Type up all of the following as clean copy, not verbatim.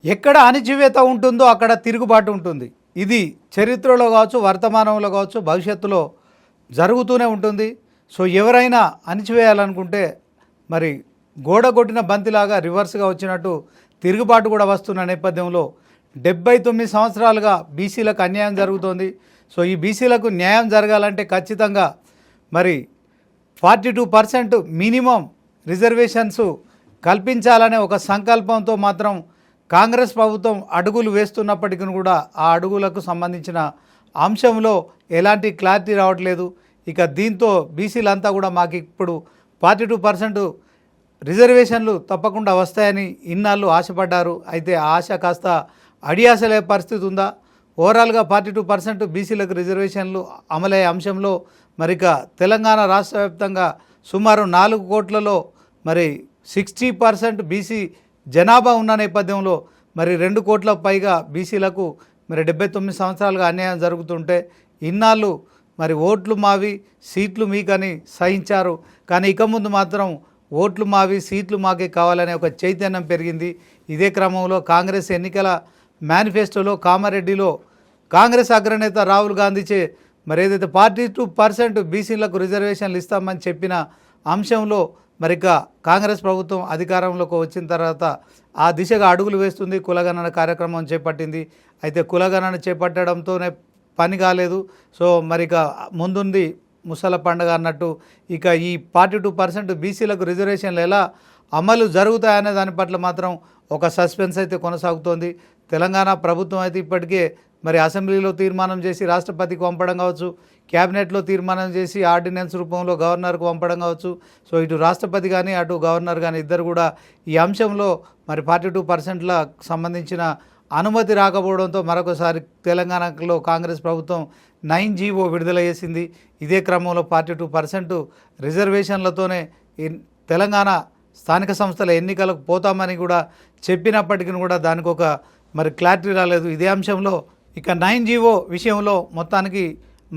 ఎక్కడ అణచివేత ఉంటుందో అక్కడ తిరుగుబాటు ఉంటుంది. ఇది చరిత్రలో కావచ్చు, వర్తమానంలో కావచ్చు, భవిష్యత్తులో జరుగుతూనే ఉంటుంది. సో ఎవరైనా అణచివేయాలనుకుంటే మరి గోడ కొట్టిన బంతిలాగా రివర్స్గా వచ్చినట్టు తిరుగుబాటు కూడా వస్తున్న నేపథ్యంలో 79 సంవత్సరాలుగా బీసీలకు అన్యాయం జరుగుతోంది. సో ఈ బీసీలకు న్యాయం జరగాలంటే ఖచ్చితంగా మరి 42% మినిమం రిజర్వేషన్స్ కల్పించాలనే ఒక సంకల్పంతో మాత్రం కాంగ్రెస్ ప్రభుత్వం అడుగులు వేస్తున్నప్పటికీ కూడా ఆ అడుగులకు సంబంధించిన అంశంలో ఎలాంటి క్లారిటీ రావట్లేదు. ఇక దీంతో బీసీలంతా కూడా మాకు ఇప్పుడు 42% రిజర్వేషన్లు తప్పకుండా వస్తాయని ఇన్నాళ్ళు ఆశపడ్డారు. అయితే ఆ ఆశ కాస్త అడియాసలే పరిస్థితి ఉందా? ఓవరాల్గా 42% బీసీలకు రిజర్వేషన్లు అమలయ్యే అంశంలో మరిక తెలంగాణ రాష్ట్ర వ్యాప్తంగా సుమారు 4 కోట్లలో మరి 60% బీసీ జనాభా ఉన్న నేపథ్యంలో మరి 2 కోట్ల పైగా బీసీలకు మరి 79 సంవత్సరాలుగా అన్యాయం జరుగుతుంటే ఇన్నాళ్ళు మరి ఓట్లు మావి సీట్లు మీకని సహించారు. కానీ ఇక ముందు మాత్రం ఓట్లు మావి సీట్లు మాకే కావాలనే ఒక చైతన్యం పెరిగింది. ఇదే క్రమంలో కాంగ్రెస్ ఎన్నికల మేనిఫెస్టోలో కామారెడ్డిలో కాంగ్రెస్ అగ్రనేత రాహుల్ గాంధీచే మరి ఏదైతే 42% బీసీలకు రిజర్వేషన్లు ఇస్తామని చెప్పిన అంశంలో మరిక కాంగ్రెస్ ప్రభుత్వం అధికారంలోకి వచ్చిన తర్వాత ఆ దిశగా అడుగులు వేస్తుంది. కులగణన కార్యక్రమం చేపట్టింది. అయితే కులగణన చేపట్టడంతోనే పని కాలేదు. సో మరిక ముందుంది ముసల పండుగ అన్నట్టు ఇక ఈ 42% బీసీలకు రిజర్వేషన్లు ఎలా అమలు జరుగుతాయనే దాని పట్ల మాత్రం ఒక సస్పెన్స్ అయితే కొనసాగుతోంది. తెలంగాణ ప్రభుత్వం అయితే ఇప్పటికే మరి అసెంబ్లీలో తీర్మానం చేసి రాష్ట్రపతికి పంపడం కావచ్చు, క్యాబినెట్లో తీర్మానం చేసి ఆర్డినెన్స్ రూపంలో గవర్నర్కు పంపడం కావచ్చు. సో ఇటు రాష్ట్రపతి కానీ అటు గవర్నర్ కానీ ఇద్దరు కూడా ఈ అంశంలో మరి 42%ల సంబంధించిన అనుమతి రాకపోవడంతో మరొకసారి తెలంగాణలో కాంగ్రెస్ ప్రభుత్వం 9 విడుదల చేసింది. ఇదే క్రమంలో 42% రిజర్వేషన్లతోనే తెలంగాణ స్థానిక సంస్థల ఎన్నికలకు పోతామని కూడా చెప్పినప్పటికీ కూడా దానికి ఒక మరి క్లారిటీ రాలేదు. ఇదే అంశంలో ఇక 9 విషయంలో మొత్తానికి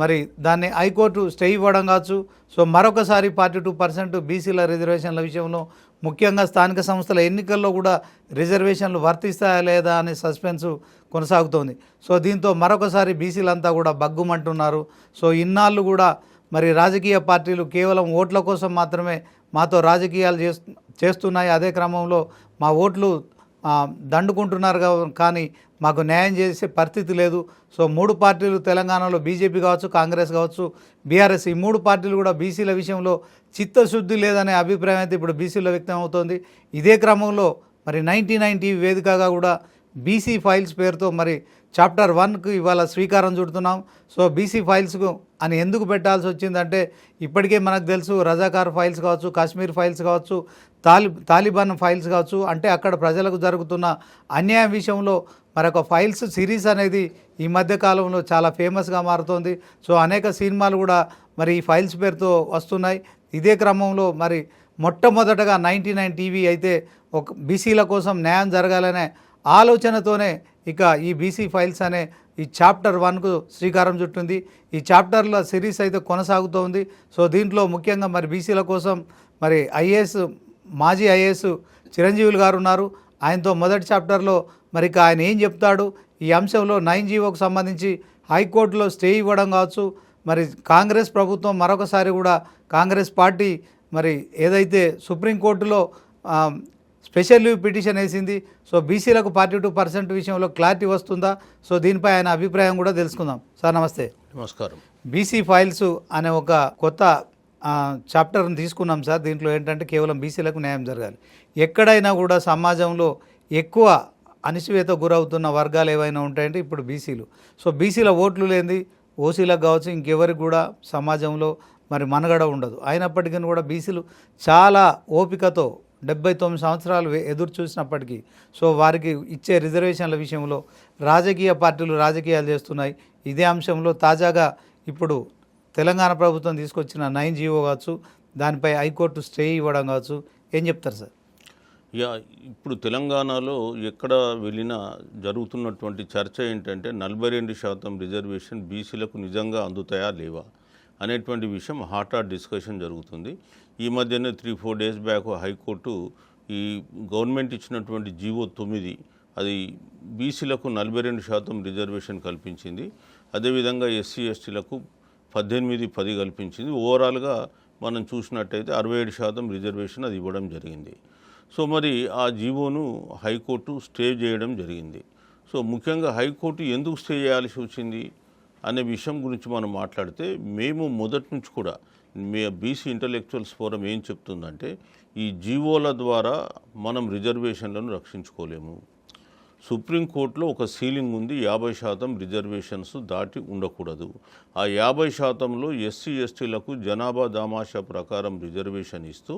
మరి దాన్ని హైకోర్టు స్టే ఇవ్వడం కావచ్చు. సో మరొకసారి 42% బీసీల రిజర్వేషన్ల విషయంలో ముఖ్యంగా స్థానిక సంస్థల ఎన్నికల్లో కూడా రిజర్వేషన్లు వర్తిస్తాయా లేదా అనే సస్పెన్స్ కొనసాగుతోంది. సో దీంతో మరొకసారి బీసీలంతా కూడా బగ్గుమంటున్నారు. సో ఇన్నాళ్ళు కూడా మరి రాజకీయ పార్టీలు కేవలం ఓట్ల కోసం మాత్రమే మాతో రాజకీయాలు చేస్తున్నాయి. అదే క్రమంలో మా ఓట్లు దండుకుంటున్నారు కానీ మాకు న్యాయం చేసే పరిస్థితి లేదు. సో 3 పార్టీలు తెలంగాణలో బీజేపీ కావచ్చు, కాంగ్రెస్ కావచ్చు, బీఆర్ఎస్ ఈ 3 పార్టీలు కూడా బీసీల విషయంలో చిత్తశుద్ధి లేదనే అభిప్రాయం అయితే ఇప్పుడు బీసీలో వ్యక్తం అవుతోంది. ఇదే క్రమంలో మరి 99 టీవీ వేదికగా కూడా బీసీ ఫైల్స్ పేరుతో మరి చాప్టర్ 1కు ఇవాళ శ్రీకారం చుడుతున్నాం. సో బీసీ ఫైల్స్కు అని ఎందుకు పెట్టాల్సి వచ్చిందంటే ఇప్పటికే మనకు తెలుసు రజాకార్ ఫైల్స్ కావచ్చు, కాశ్మీర్ ఫైల్స్ కావచ్చు, తాలిబాన్ ఫైల్స్ కావచ్చు, అంటే అక్కడ ప్రజలకు జరుగుతున్న అన్యాయం విషయంలో మరొక ఫైల్స్ సిరీస్ అనేది ఈ మధ్య కాలంలో చాలా ఫేమస్గా మారుతోంది. సో అనేక సినిమాలు కూడా మరి ఈ ఫైల్స్ పేరుతో వస్తున్నాయి. ఇదే క్రమంలో మరి మొట్టమొదటగా 99 టీవీ అయితే ఒక బీసీల కోసం న్యాయం జరగాలనే ఆలోచనతోనే ఇక ఈ బీసీ ఫైల్స్ అనే ఈ చాప్టర్ 1కు శ్రీకారం చుట్టింది. ఈ చాప్టర్ల సిరీస్ అయితే కొనసాగుతోంది. సో దీంట్లో ముఖ్యంగా మరి బీసీల కోసం మరి మాజీ ఐఏఎస్ చిరంజీవులు గారు ఉన్నారు. ఆయనతో మొదటి చాప్టర్లో మరి ఆయన ఏం చెప్తాడు, ఈ అంశంలో 9 సంబంధించి హైకోర్టులో స్టే ఇవ్వడం కావచ్చు, మరి కాంగ్రెస్ ప్రభుత్వం మరొకసారి కూడా కాంగ్రెస్ పార్టీ మరి ఏదైతే సుప్రీంకోర్టులో స్పెషల్ లీవ్ పిటిషన్ వేసింది. సో బీసీలకు 42% విషయంలో క్లారిటీ వస్తుందా? సో దీనిపై ఆయన అభిప్రాయం కూడా తెలుసుకుందాం. సార్ నమస్తే. నమస్కారం. బీసీ ఫైల్స్ అనే ఒక కొత్త చాప్టర్ని తీసుకున్నాం సార్. దీంట్లో ఏంటంటే కేవలం బీసీలకు న్యాయం జరగాలి. ఎక్కడైనా కూడా సమాజంలో ఎక్కువ అణిచివేత గురవుతున్న వర్గాలు ఏవైనా ఉంటాయంటే ఇప్పుడు బీసీలు. సో బీసీల ఓట్లు లేనిది ఓసీలకు కావచ్చు ఇంకెవరికి కూడా సమాజంలో మరి మనుగడ ఉండదు. అయినప్పటికీ కూడా బీసీలు చాలా ఓపికతో 79 సంవత్సరాలు ఎదురు చూసినప్పటికీ సో వారికి ఇచ్చే రిజర్వేషన్ల విషయంలో రాజకీయ పార్టీలు రాజకీయాలు చేస్తున్నాయి. ఇదే అంశంలో తాజాగా ఇప్పుడు తెలంగాణ ప్రభుత్వం తీసుకొచ్చిన 9 కావచ్చు, దానిపై హైకోర్టు స్టే ఇవ్వడం కావచ్చు, ఏం చెప్తారు సార్? ఇప్పుడు తెలంగాణలో ఎక్కడ వెళ్ళినా జరుగుతున్నటువంటి చర్చ ఏంటంటే 42% రిజర్వేషన్ బీసీలకు నిజంగా అందుతాయా లేవా అనేటువంటి విషయం హాట్ డిస్కషన్ జరుగుతుంది. ఈ మధ్యనే 3-4 డేస్ బ్యాక్ హైకోర్టు ఈ గవర్నమెంట్ ఇచ్చినటువంటి జీవో 9 అది బీసీలకు 42% రిజర్వేషన్ కల్పించింది. అదేవిధంగా ఎస్సీ ఎస్టీలకు 18-10 కల్పించింది. ఓవరాల్గా మనం చూసినట్టయితే 67% రిజర్వేషన్ అది ఇవ్వడం జరిగింది. సో మరి ఆ జీవోను హైకోర్టు స్టే చేయడం జరిగింది. సో ముఖ్యంగా హైకోర్టు ఎందుకు స్టే చేయాల్సి వచ్చింది అనే విషయం గురించి మనం మాట్లాడితే, మేము మొదటి నుంచి కూడా బీసీ ఇంటలెక్చువల్స్ ఫోరం ఏం చెప్తుందంటే, ఈ జీవోల ద్వారా మనం రిజర్వేషన్లను రక్షించుకోలేము. సుప్రీంకోర్టులో ఒక సీలింగ్ ఉంది, 50% రిజర్వేషన్స్ దాటి ఉండకూడదు. ఆ 50%లో ఎస్సీ ఎస్టీలకు జనాభా దామాషా ప్రకారం రిజర్వేషన్ ఇస్తూ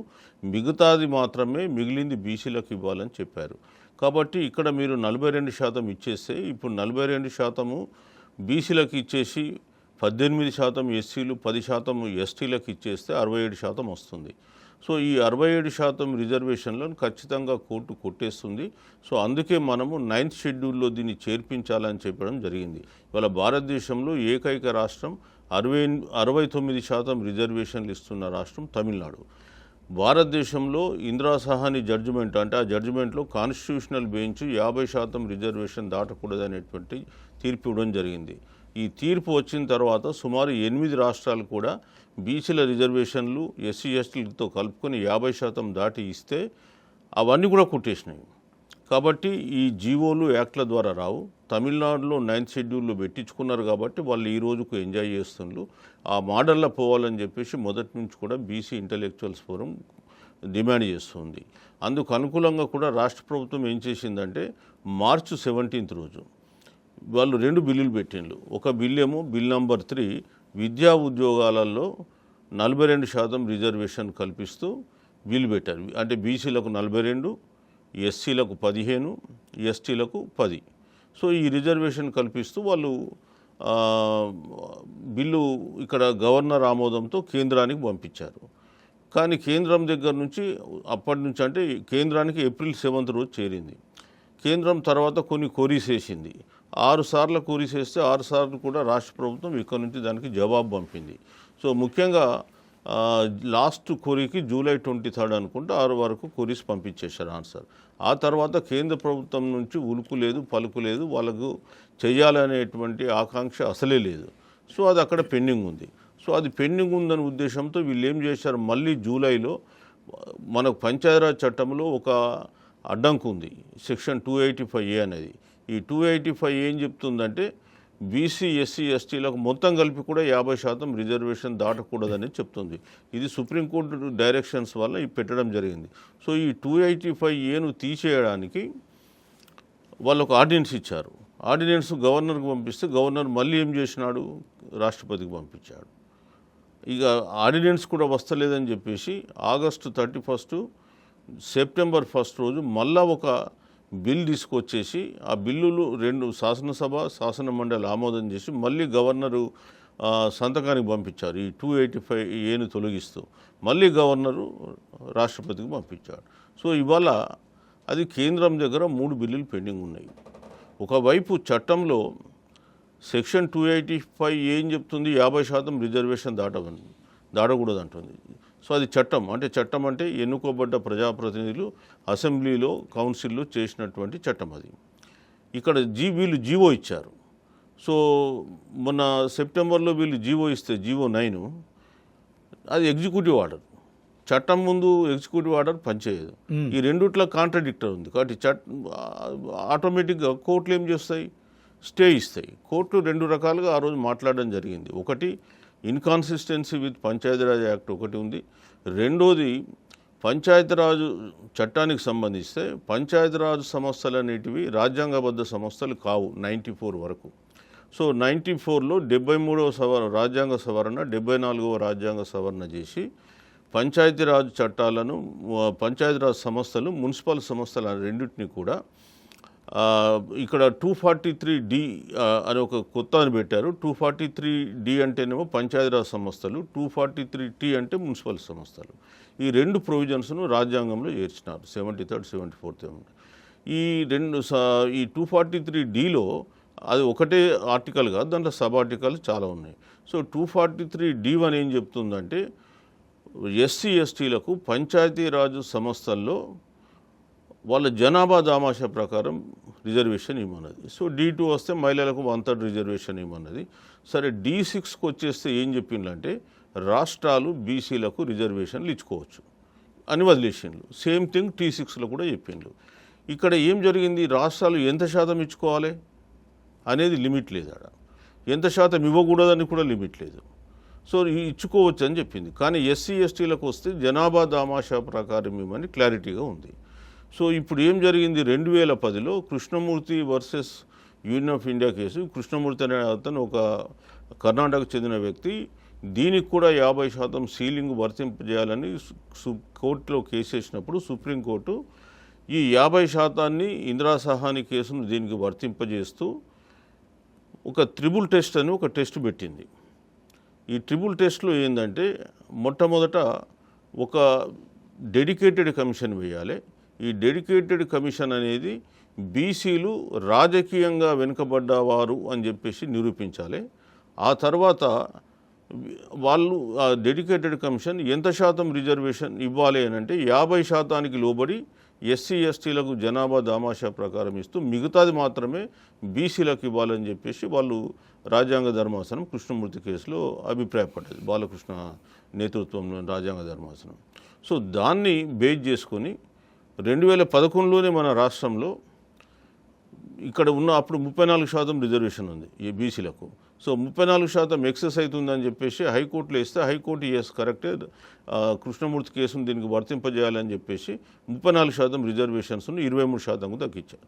మిగతాది మాత్రమే మిగిలింది బీసీలకు ఇవ్వాలని చెప్పారు. కాబట్టి ఇక్కడ మీరు 42% ఇచ్చేస్తే, ఇప్పుడు 42% బీసీలకు ఇచ్చేసి 18% ఎస్సీలు 10% ఎస్టీలకు ఇచ్చేస్తే 67% వస్తుంది. సో ఈ 67% రిజర్వేషన్లను ఖచ్చితంగా కోర్టు కొట్టేస్తుంది. సో అందుకే మనము 9th షెడ్యూల్లో దీన్ని చేర్పించాలని చెప్పడం జరిగింది. ఇవాళ భారతదేశంలో ఏకైక రాష్ట్రం 69% రిజర్వేషన్లు ఇస్తున్న రాష్ట్రం తమిళనాడు. భారతదేశంలో ఇందిరా సహాని జడ్జిమెంట్, అంటే ఆ జడ్జిమెంట్లో కాన్స్టిట్యూషనల్ బెంచ్ 50% రిజర్వేషన్ దాటకూడదనేటువంటి తీర్పు ఇవ్వడం జరిగింది. ఈ తీర్పు వచ్చిన తర్వాత సుమారు 8 రాష్ట్రాలు కూడా బీసీల రిజర్వేషన్లు ఎస్సీ ఎస్టీలతో కలుపుకొని 50% దాటి ఇస్తే అవన్నీ కూడా కొట్టేసినాయి. కాబట్టి ఈ జీవోలు యాక్ట్ల ద్వారా రావు. తమిళనాడులో 9th షెడ్యూల్లో పెట్టించుకున్నారు కాబట్టి వాళ్ళు ఈ రోజుకు ఎంజాయ్ చేస్తున్నారు. ఆ మోడల్లో పోవాలని చెప్పేసి మొదటి నుంచి కూడా బీసీ ఇంటలెక్చువల్స్ ఫోరం డిమాండ్ చేస్తుంది. అందుకు అనుకూలంగా కూడా రాష్ట్ర ప్రభుత్వం ఏం చేసిందంటే, మార్చి 17 రోజు వాళ్ళు 2 బిల్లులు పెట్టిండ్రు. ఒక బిల్లేమో బిల్ నంబర్ 3 విద్యా ఉద్యోగాలలో 42% రిజర్వేషన్ కల్పిస్తూ బిల్లు పెట్టారు. అంటే బీసీలకు 42, ఎస్సీలకు 15, ఎస్టీలకు 10. సో ఈ రిజర్వేషన్ కల్పిస్తూ వాళ్ళు బిల్లు ఇక్కడ గవర్నర్ ఆమోదంతో కేంద్రానికి పంపించారు. కానీ కేంద్రం దగ్గర నుంచి అప్పటి నుంచి, అంటే కేంద్రానికి ఏప్రిల్ 7 రోజు చేరింది. కేంద్రం తర్వాత కొన్ని క్వరీస్ వేసింది. 6 సార్లు క్వరీస్ వేస్తే 6 సార్లు కూడా రాష్ట్ర ప్రభుత్వం ఇక్కడ నుంచి దానికి జవాబు పంపింది. సో ముఖ్యంగా లాస్ట్ క్వరీకి జూలై 23 అనుకుంటే 6 వరకు క్వరీస్ పంపించేశారు ఆన్సర్. ఆ తర్వాత కేంద్ర ప్రభుత్వం నుంచి ఉలుకు లేదు, పలుకు లేదు, వాళ్ళకు చేయాలనేటువంటి ఆకాంక్ష అసలే లేదు. సో అది అక్కడ పెండింగ్ ఉంది. సో అది పెండింగ్ ఉందనే ఉద్దేశంతో వీళ్ళు ఏం చేశారు, మళ్ళీ జూలైలో మనకు పంచాయతీరాజ్ చట్టంలో ఒక అడ్డంకు ఉంది, సెక్షన్ 285A అనేది. ఈ 285 ఏం చెప్తుందంటే, బీసీ ఎస్సీ ఎస్టీలకు మొత్తం కలిపి కూడా 50% రిజర్వేషన్ దాటకూడదని చెప్తుంది. ఇది సుప్రీంకోర్టు డైరెక్షన్స్ వల్ల ఇది పెట్టడం జరిగింది. సో ఈ 285Aను తీసేయడానికి వాళ్ళు ఒక ఆర్డినెన్స్ ఇచ్చారు. ఆర్డినెన్స్ గవర్నర్కి పంపిస్తే గవర్నర్ మళ్ళీ ఏం చేసినాడు, రాష్ట్రపతికి పంపించాడు. ఇక ఆర్డినెన్స్ కూడా వస్తలేదని చెప్పేసి ఆగస్టు 31, సెప్టెంబర్ 1 రోజు మళ్ళా ఒక బిల్ తీసుకొచ్చేసి ఆ బిల్లులు 2 శాసనసభ శాసన మండలి ఆమోదం చేసి మళ్ళీ గవర్నరు సంతకానికి పంపించారు. ఈ 285Aను తొలగిస్తూ మళ్ళీ గవర్నరు రాష్ట్రపతికి పంపించాడు. సో ఇవాళ అది కేంద్రం దగ్గర 3 బిల్లులు పెండింగ్ ఉన్నాయి. ఒకవైపు చట్టంలో సెక్షన్ 285 ఏం చెప్తుంది, 50% రిజర్వేషన్ దాటకూడదు అంటుంది. సో అది చట్టం, అంటే చట్టం అంటే ఎన్నుకోబడ్డ ప్రజాప్రతినిధులు అసెంబ్లీలో కౌన్సిల్లో చేసినటువంటి చట్టం. అది ఇక్కడ వీళ్ళు జీవో ఇచ్చారు. సో మొన్న సెప్టెంబర్లో వీళ్ళు జీవో ఇస్తే జీవో 9 అది ఎగ్జిక్యూటివ్ ఆర్డర్. చట్టం ముందు ఎగ్జిక్యూటివ్ ఆర్డర్ పనిచేయదు. ఈ రెండిట్లో కాంట్రడిక్టర్ ఉంది. కాబట్టి ఆటోమేటిక్గా కోర్టులు ఏం చేస్తాయి, స్టే ఇస్తాయి. కోర్టు 2 రకాలుగా ఆ రోజు మాట్లాడడం జరిగింది. ఒకటి ఇన్కాన్సిస్టెన్సీ విత్ పంచాయతీరాజ్ యాక్ట్ ఒకటి ఉంది. రెండోది పంచాయతీరాజు చట్టానికి సంబంధిస్తే పంచాయతీరాజ్ సంస్థలు అనేటివి రాజ్యాంగబద్ధ సంస్థలు కావు 94 వరకు. సో 94లో 73వ రాజ్యాంగ సవరణ, 74వ రాజ్యాంగ సవరణ చేసి పంచాయతీరాజ్ చట్టాలను, పంచాయతీరాజ్ సంస్థలు, మున్సిపల్ సంస్థలు రెండింటినీ కూడా ఇక్కడ 243D అని ఒక కొత్తని పెట్టారు. 243D అంటేనేమో పంచాయతీరాజ్ సంస్థలు, 243T అంటే మున్సిపల్ సంస్థలు. ఈ 2 ప్రొవిజన్స్ను రాజ్యాంగంలో చేర్చినారు 73rd, 74th. ఈ 243Dలో అది ఒకటే ఆర్టికల్ కాదు, దాంట్లో సబ్ ఆర్టికల్ చాలా ఉన్నాయి. సో 243D1 ఏం చెప్తుందంటే, ఎస్సీ ఎస్టీలకు పంచాయతీరాజ్ సంస్థల్లో వాళ్ళ జనాభా దామాషా ప్రకారం రిజర్వేషన్ ఇవ్వమన్నది. సో D2 వస్తే మహిళలకు 1/3 రిజర్వేషన్ ఇవ్వమన్నది. సరే D6కి వచ్చేస్తే ఏం చెప్పిందంటే రాష్ట్రాలు బీసీలకు రిజర్వేషన్లు ఇచ్చుకోవచ్చు అని వదిలేసిండ్రు. సేమ్ థింగ్ T6లో కూడా చెప్పిండ్రు. ఇక్కడ ఏం జరిగింది, రాష్ట్రాలు ఎంత శాతం ఇచ్చుకోవాలి అనేది లిమిట్ లేదు, ఆడ ఎంత శాతం ఇవ్వకూడదని కూడా లిమిట్ లేదు. సో ఇచ్చుకోవచ్చు అని చెప్పింది. కానీ ఎస్సీ ఎస్టీలకు వస్తే జనాభా దామాషా ప్రకారం ఇవ్వమని క్లారిటీగా ఉంది. సో ఇప్పుడు ఏం జరిగింది, 2010లో Krishnamurthy versus Union of India case, Krishnamurthy అనే అతను ఒక కర్ణాటకకు చెందిన వ్యక్తి, దీనికి కూడా 50% సీలింగ్ వర్తింపజేయాలని కోర్టులో కేసు వేసినప్పుడు సుప్రీంకోర్టు ఈ 50% ఇందిరా సహాని కేసును దీనికి వర్తింపజేస్తూ ఒక ట్రిబుల్ టెస్ట్ అని ఒక టెస్ట్ పెట్టింది. ఈ ట్రిబుల్ టెస్ట్లో ఏంటంటే మొట్టమొదట ఒక డెడికేటెడ్ కమిషన్ వేయాలి. ఈ డెడికేటెడ్ కమిషన్ అనేది బీసీలు రాజకీయంగా వెనుకబడ్డవారు అని చెప్పేసి నిరూపించాలి. ఆ తర్వాత వాళ్ళు ఆ డెడికేటెడ్ కమిషన్ ఎంత శాతం రిజర్వేషన్ ఇవ్వాలి అని అంటే 50% లోబడి ఎస్సీ ఎస్టీలకు జనాభా దామాషా ప్రకారం ఇస్తూ మిగతాది మాత్రమే బీసీలకు ఇవ్వాలని చెప్పేసి వాళ్ళు రాజ్యాంగ ధర్మాసనం కృష్ణమూర్తి కేసులో అభిప్రాయపడ్డది, బాలకృష్ణ నేతృత్వంలో రాజ్యాంగ ధర్మాసనం. సో దాన్ని బేస్ చేసుకొని 2011లోనే మన రాష్ట్రంలో ఇక్కడ ఉన్న అప్పుడు 34% రిజర్వేషన్ ఉంది ఈ బీసీలకు. సో 34% ఎక్సెస్ అవుతుందని చెప్పేసి హైకోర్టులో ఇస్తే హైకోర్టు కరెక్టే కృష్ణమూర్తి కేసును దీనికి వర్తింపజేయాలని చెప్పేసి 34% రిజర్వేషన్స్ను 23%కు తగ్గించారు.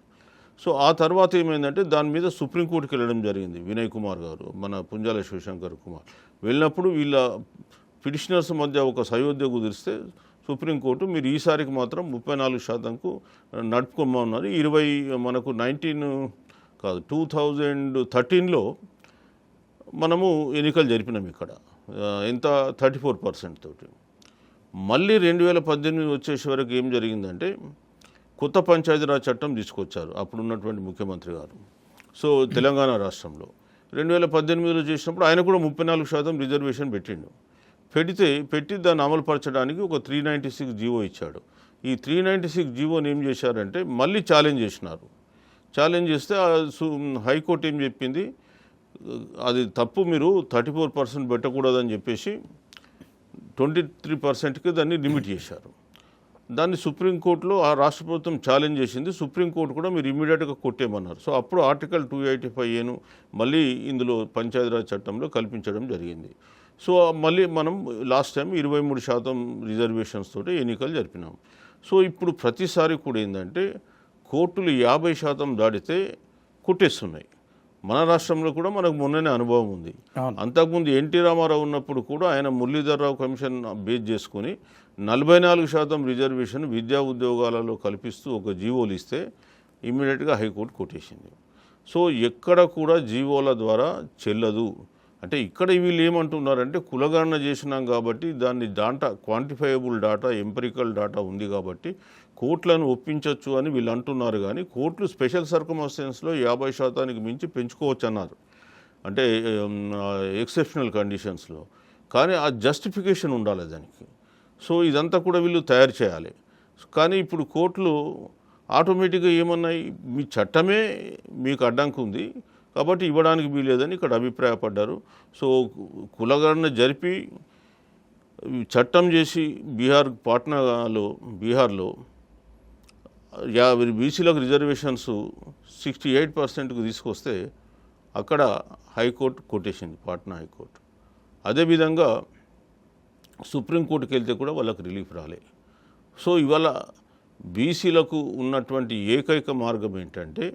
సో ఆ తర్వాత ఏమైందంటే దాని మీద సుప్రీంకోర్టుకి వెళ్ళడం జరిగింది. వినయ్ కుమార్ గారు, మన పుంజాల శివశంకర్ కుమార్ వెళ్ళినప్పుడు వీళ్ళ పిటిషనర్స్ మధ్య ఒక సయోధ్య కుదిరిస్తే సుప్రీంకోర్టు మీరు ఈసారికి మాత్రం 34%కు నడుపుకోమన్నారు. మనకు 2013లో మనము ఎన్నికలు జరిపినాం ఇక్కడ, ఎంత 34% తోటి. మళ్ళీ 2018 వచ్చేసే వరకు ఏం జరిగిందంటే కొత్త పంచాయతీరాజ్ చట్టం తీసుకొచ్చారు అప్పుడున్నటువంటి ముఖ్యమంత్రి గారు. సో తెలంగాణ రాష్ట్రంలో 2018లో చేసినప్పుడు ఆయన కూడా 34% రిజర్వేషన్ పెట్టి దాన్ని అమలుపరచడానికి ఒక 396 జీవో ఇచ్చాడు. ఈ 396 జీవోని ఏం చేశారంటే మళ్ళీ ఛాలెంజ్ చేసినారు. ఛాలెంజ్ చేస్తే హైకోర్టు ఏం చెప్పింది, అది తప్పు, మీరు 34% పెట్టకూడదని చెప్పేసి 23%కి దాన్ని లిమిట్ చేశారు. దాన్ని సుప్రీంకోర్టులో ఆ రాష్ట్ర ప్రభుత్వం ఛాలెంజ్ చేసింది. సుప్రీంకోర్టు కూడా మీరు ఇమీడియట్గా కొట్టేయమన్నారు. సో అప్పుడు ఆర్టికల్ 285 మళ్ళీ ఇందులో పంచాయతీరాజ్ చట్టంలో కల్పించడం జరిగింది. సో మళ్ళీ మనం లాస్ట్ టైం 23% రిజర్వేషన్స్ తోటి ఎన్నికలు జరిపినాం. సో ఇప్పుడు ప్రతిసారి కూడా ఏంటంటే కోర్టులు 50% దాటితే కొట్టేస్తున్నాయి. మన రాష్ట్రంలో కూడా మనకు మొన్ననే అనుభవం ఉంది. అంతకుముందు ఎన్టీ రామారావు ఉన్నప్పుడు కూడా ఆయన మురళీధర్రావు కమిషన్ బేస్ చేసుకుని 44% రిజర్వేషన్ విద్యా ఉద్యోగాలలో కల్పిస్తూ ఒక జీవోలు ఇస్తే ఇమ్మీడియట్గా హైకోర్టు కొట్టేసింది. సో ఎక్కడ కూడా జీవోల ద్వారా చెల్లదు. అంటే ఇక్కడ వీళ్ళు ఏమంటున్నారంటే కులగణన చేసినాం కాబట్టి దాన్ని క్వాంటిఫైయబుల్ డాటా, ఎంపెరికల్ డాటా ఉంది కాబట్టి కోర్టులను ఒప్పించవచ్చు అని వీళ్ళు అంటున్నారు. కానీ కోర్టులు స్పెషల్ సర్కమ్స్టాన్స్లో 50%కి మించి పెంచుకోవచ్చు అన్నారు, అంటే ఎక్సెప్షనల్ కండిషన్స్లో. కానీ ఆ జస్టిఫికేషన్ ఉండాలి దానికి. సో ఇదంతా కూడా వీళ్ళు తయారు చేయాలి. కానీ ఇప్పుడు కోర్టులు ఆటోమేటిక్గా ఏమన్నాయి, మీ చట్టమే మీకు అడ్డంకి ఉంది కాబట్టి ఇవ్వడానికి వీలేదని ఇక్కడ అభిప్రాయపడ్డారు. సో కులగణన జరిపి చట్టం చేసి బీహార్లో బీసీలకు రిజర్వేషన్స్ 68%కు తీసుకొస్తే అక్కడ హైకోర్టు కొట్టేసింది, పాట్నా హైకోర్టు. అదేవిధంగా సుప్రీంకోర్టుకి వెళ్తే కూడా వాళ్ళకి రిలీఫ్ రాలే. సో ఇవాళ బీసీలకు ఉన్నటువంటి ఏకైక మార్గం ఏంటంటే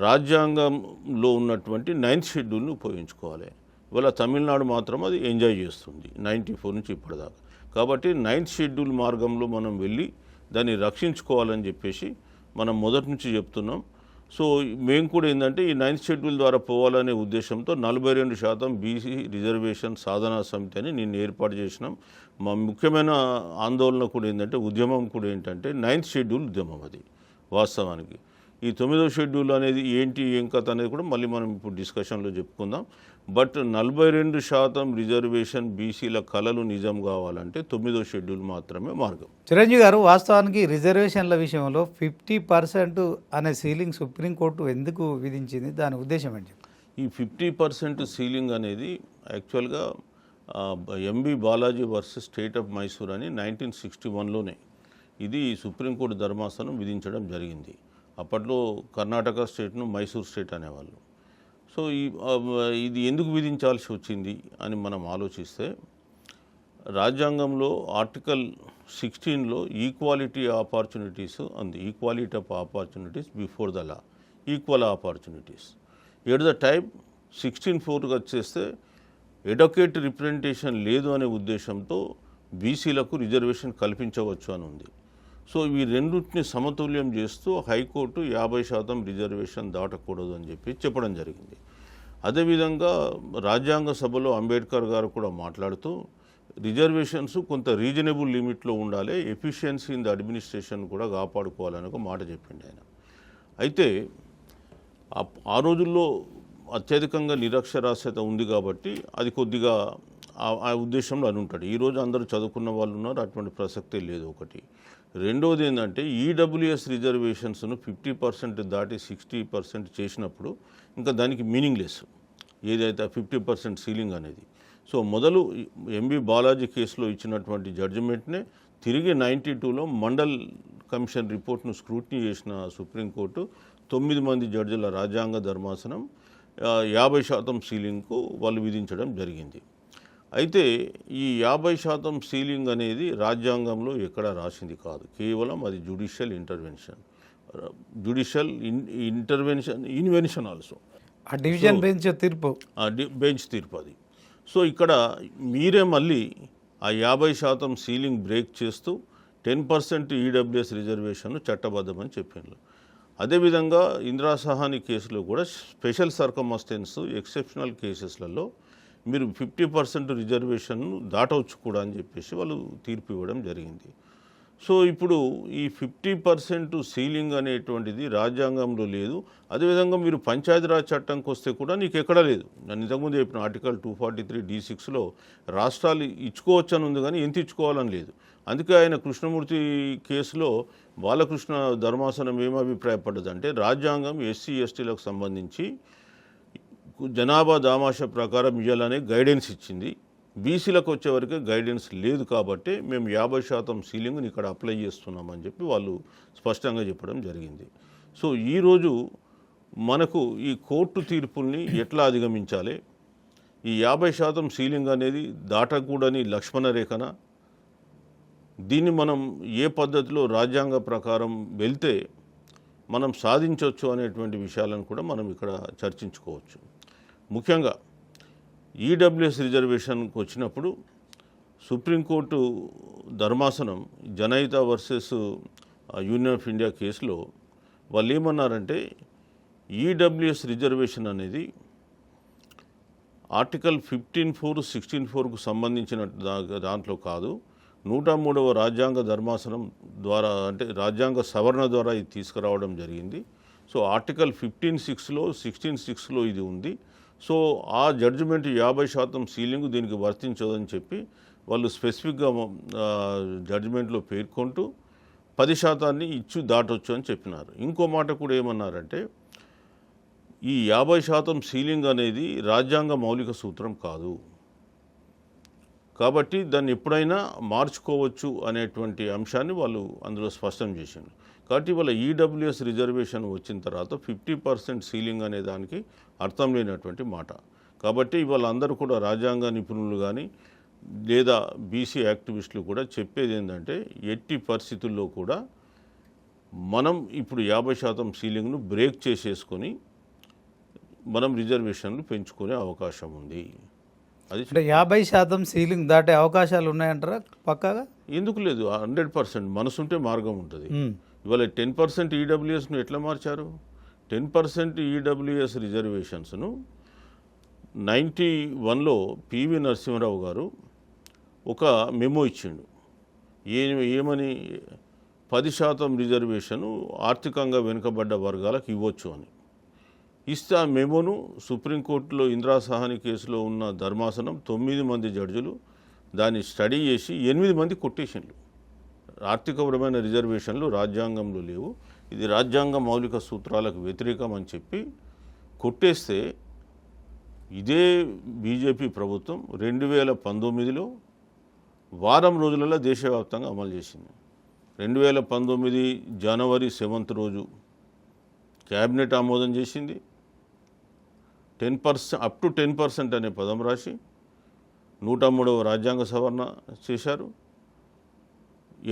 రాజ్యాంగంలో ఉన్నటువంటి 9th షెడ్యూల్ని ఉపయోగించుకోవాలి. ఇవాళ తమిళనాడు మాత్రం అది ఎంజాయ్ చేస్తుంది 94 నుంచి ఇప్పటిదాకా. కాబట్టి 9th షెడ్యూల్ మార్గంలో మనం వెళ్ళి దాన్ని రక్షించుకోవాలని చెప్పేసి మనం మొదటి నుంచి చెప్తున్నాం. సో మేము కూడా ఏంటంటే ఈ 9th షెడ్యూల్ ద్వారా పోవాలనే ఉద్దేశంతో 42% బీసీ రిజర్వేషన్ సాధనా సమితి అని నిన్న ఏర్పాటు చేసినాం. మా ముఖ్యమైన ఆందోళన కూడా ఏంటంటే ఉద్యమం కూడా ఏంటంటే 9th షెడ్యూల్ ఉద్యమం. అది వాస్తవానికి ఈ 9వ షెడ్యూల్ అనేది ఏంటి ఏం కథ అనేది కూడా మళ్ళీ మనం ఇప్పుడు డిస్కషన్లో చెప్పుకుందాం. బట్ 42% రిజర్వేషన్ బీసీల కలలు నిజం కావాలంటే 9వ షెడ్యూల్ మాత్రమే మార్గం. చిరంజీవి గారు, వాస్తవానికి రిజర్వేషన్ల విషయంలో 50% అనే సీలింగ్ సుప్రీంకోర్టు ఎందుకు విధించింది? దాని ఉద్దేశం ఏంటి? ఈ 50% సీలింగ్ అనేది యాక్చువల్గా MB Balaji versus state of Mysore అని 1961లోనే ఇది సుప్రీంకోర్టు ధర్మాసనం విధించడం జరిగింది. అప్పట్లో కర్ణాటక స్టేట్ను మైసూర్ స్టేట్ అనేవాళ్ళు. సో ఇది ఎందుకు విధించాల్సి వచ్చింది అని మనం ఆలోచిస్తే, రాజ్యాంగంలో ఆర్టికల్ 16లో ఈక్వాలిటీ ఆపర్చునిటీస్ అంది. Equality of opportunities before the law, equal opportunities. At the time 16(4) వచ్చేస్తే ఎడ్యుకేట్ రిప్రజెంటేషన్ లేదు అనే ఉద్దేశంతో బీసీలకు రిజర్వేషన్ కల్పించవచ్చు అని ఉంది. సో ఈ రెండింటిని సమతుల్యం చేస్తూ హైకోర్టు 50% రిజర్వేషన్ దాటకూడదు అని చెప్పడం జరిగింది. అదేవిధంగా రాజ్యాంగ సభలో అంబేద్కర్ గారు కూడా మాట్లాడుతూ రిజర్వేషన్స్ కొంత రీజనబుల్ లిమిట్లో ఉండాలి, ఎఫిషియన్సీ ఇన్ ద అడ్మినిస్ట్రేషన్ కూడా కాపాడుకోవాలని ఒక మాట చెప్పింది ఆయన. అయితే ఆ రోజుల్లో అత్యధికంగా నిరక్షరాస్యత ఉంది కాబట్టి అది కొద్దిగా ఆ ఉద్దేశంలో అని ఉంటాడు. ఈరోజు అందరూ చదువుకున్న వాళ్ళు ఉన్నారు, అటువంటి ప్రసక్తే లేదు ఒకటి. రెండోది ఏంటంటే ఈడబ్ల్యూఎస్ రిజర్వేషన్స్ను 50% దాటి 60% చేసినప్పుడు ఇంకా దానికి మీనింగ్లెస్ ఏదైతే 50% సీలింగ్ అనేది. సో మొదలు ఎంబీ బాలాజీ కేసులో ఇచ్చినటువంటి జడ్జిమెంట్నే తిరిగి 92లో మండల్ కమిషన్ రిపోర్ట్ను స్క్రూటినీ చేసిన సుప్రీంకోర్టు 9 మంది జడ్జిల రాజ్యాంగ ధర్మాసనం 50% సీలింగ్కు వాళ్ళు విధించడం జరిగింది. అయితే ఈ 50% సీలింగ్ అనేది రాజ్యాంగంలో ఎక్కడా రాసింది కాదు, కేవలం అది జ్యుడిషియల్ ఇన్వెన్షన్ ఆల్సో. ఆ డివిజన్ బెంచ్ తీర్పు, బెంచ్ తీర్పు అది. సో ఇక్కడ మీరే మళ్ళీ ఆ 50% సీలింగ్ బ్రేక్ చేస్తూ 10% ఈడబ్ల్యూఎస్ రిజర్వేషన్ చట్టబద్ధమని చెప్పిండ్రు. అదేవిధంగా ఇందిరా సహాని కేసులో కూడా స్పెషల్ సర్కమ్స్టెన్స్ ఎక్సెప్షనల్ కేసెస్లలో మీరు 50% రిజర్వేషన్ను దాటవచ్చు కూడా అని చెప్పేసి వాళ్ళు తీర్పు ఇవ్వడం జరిగింది. సో ఇప్పుడు ఈ 50% సీలింగ్ అనేటువంటిది రాజ్యాంగంలో లేదు. అదేవిధంగా మీరు పంచాయతీరాజ్ చట్టంకి వస్తే కూడా నీకు ఎక్కడా లేదు. నేను ఇంతకుముందు చెప్పిన ఆర్టికల్ 243(d)(6)లో రాష్ట్రాలు ఇచ్చుకోవచ్చు అని ఉంది, కానీ ఎంత ఇచ్చుకోవాలని లేదు. అందుకే ఆయన కృష్ణమూర్తి కేసులో బాలకృష్ణ ధర్మాసనం ఏం అభిప్రాయపడ్డదంటే, రాజ్యాంగం ఎస్సీ ఎస్టీలకు సంబంధించి జనాభా దామాషా ప్రకారం ఇవ్వాలనే గైడెన్స్ ఇచ్చింది, బీసీలకు వచ్చేవరకు గైడెన్స్ లేదు కాబట్టి మేము 50% సీలింగ్ని ఇక్కడ అప్లై చేస్తున్నామని చెప్పి వాళ్ళు స్పష్టంగా చెప్పడం జరిగింది. సో ఈరోజు మనకు ఈ కోర్టు తీర్పుల్ని ఎట్లా అధిగమించాలి, ఈ 50% సీలింగ్ అనేది దాటకూడని లక్ష్మణ రేఖన, దీన్ని మనం ఏ పద్ధతిలో రాజ్యాంగ ప్రకారం వెళ్తే మనం సాధించవచ్చు అనేటువంటి విషయాలను కూడా మనం ఇక్కడ చర్చించుకోవచ్చు. ముఖ్యంగా ఈడబ్ల్యూఎస్ రిజర్వేషన్కి వచ్చినప్పుడు సుప్రీంకోర్టు ధర్మాసనం జనహిత వర్సెస్ యూనియన్ ఆఫ్ ఇండియా కేసులో వాళ్ళు ఏమన్నారంటే, ఈడబ్ల్యూఎస్ రిజర్వేషన్ అనేది ఆర్టికల్ 15(4), 16(4)కు సంబంధించిన దాంట్లో కాదు, 103వ రాజ్యాంగ ధర్మాసనం ద్వారా, అంటే రాజ్యాంగ సవరణ ద్వారా ఇది తీసుకురావడం జరిగింది. సో ఆర్టికల్ 15(6)లో 16(6)లో ఇది ఉంది. సో ఆ జడ్జిమెంట్ 50% సీలింగ్ దీనికి వర్తించదని చెప్పి వాళ్ళు స్పెసిఫిక్గా జడ్జిమెంట్లో పేర్కొంటూ 10% ఇచ్చి దాటొచ్చు అని చెప్పినారు. ఇంకో మాట కూడా ఏమన్నారంటే, ఈ 50% సీలింగ్ అనేది రాజ్యాంగ మౌలిక సూత్రం కాదు కాబట్టి దాన్ని ఎప్పుడైనా మార్చుకోవచ్చు అనేటువంటి అంశాన్ని వాళ్ళు అందులో స్పష్టం చేసిండ్రు. కాబట్టి వాళ్ళ ఈడబ్ల్యూఎస్ రిజర్వేషన్ వచ్చిన తర్వాత 50% సీలింగ్ అనే దానికి అర్థం లేనటువంటి మాట. కాబట్టి ఇవాళ అందరూ కూడా రాజ్యాంగ నిపుణులు కానీ లేదా బీసీ యాక్టివిస్టులు కూడా చెప్పేది ఏంటంటే, ఎట్టి పరిస్థితుల్లో కూడా మనం ఇప్పుడు 50% సీలింగ్ను బ్రేక్ చేసేసుకొని మనం రిజర్వేషన్లు పెంచుకునే అవకాశం ఉంది. అది 50% సీలింగ్ దాటే అవకాశాలు ఉన్నాయంటారా పక్కాగా? ఎందుకు లేదు, 100% మనసుంటే మార్గం ఉంటుంది. ఇవాళ 10% ఈడబ్ల్యూఎస్ను ఎట్లా మార్చారు? 10% ఈడబ్ల్యూఎస్ రిజర్వేషన్స్ను 91లో పివి నరసింహారావు గారు ఒక మెమో ఇచ్చిండు. ఏమని, 10% రిజర్వేషను ఆర్థికంగా వెనుకబడ్డ వర్గాలకు ఇవ్వచ్చు అని ఇస్తే ఆ మెమోను సుప్రీంకోర్టులో ఇందిరా సహాని కేసులో ఉన్న ధర్మాసనం 9 మంది జడ్జిలు దాన్ని స్టడీ చేసి 8 మంది కొట్టేషన్లు. ఆర్థికపరమైన రిజర్వేషన్లు రాజ్యాంగంలో లేవు, ఇది రాజ్యాంగ మౌలిక సూత్రాలకు వ్యతిరేకం అని చెప్పి కొట్టేస్తే ఇదే బీజేపీ ప్రభుత్వం 2019లో వారం రోజులలో దేశవ్యాప్తంగా అమలు చేసింది. 2019 జనవరి 7th రోజు క్యాబినెట్ ఆమోదం చేసింది. 10% అప్ టు 10% అనే పదం రాసి 103వ రాజ్యాంగ సవరణ చేశారు.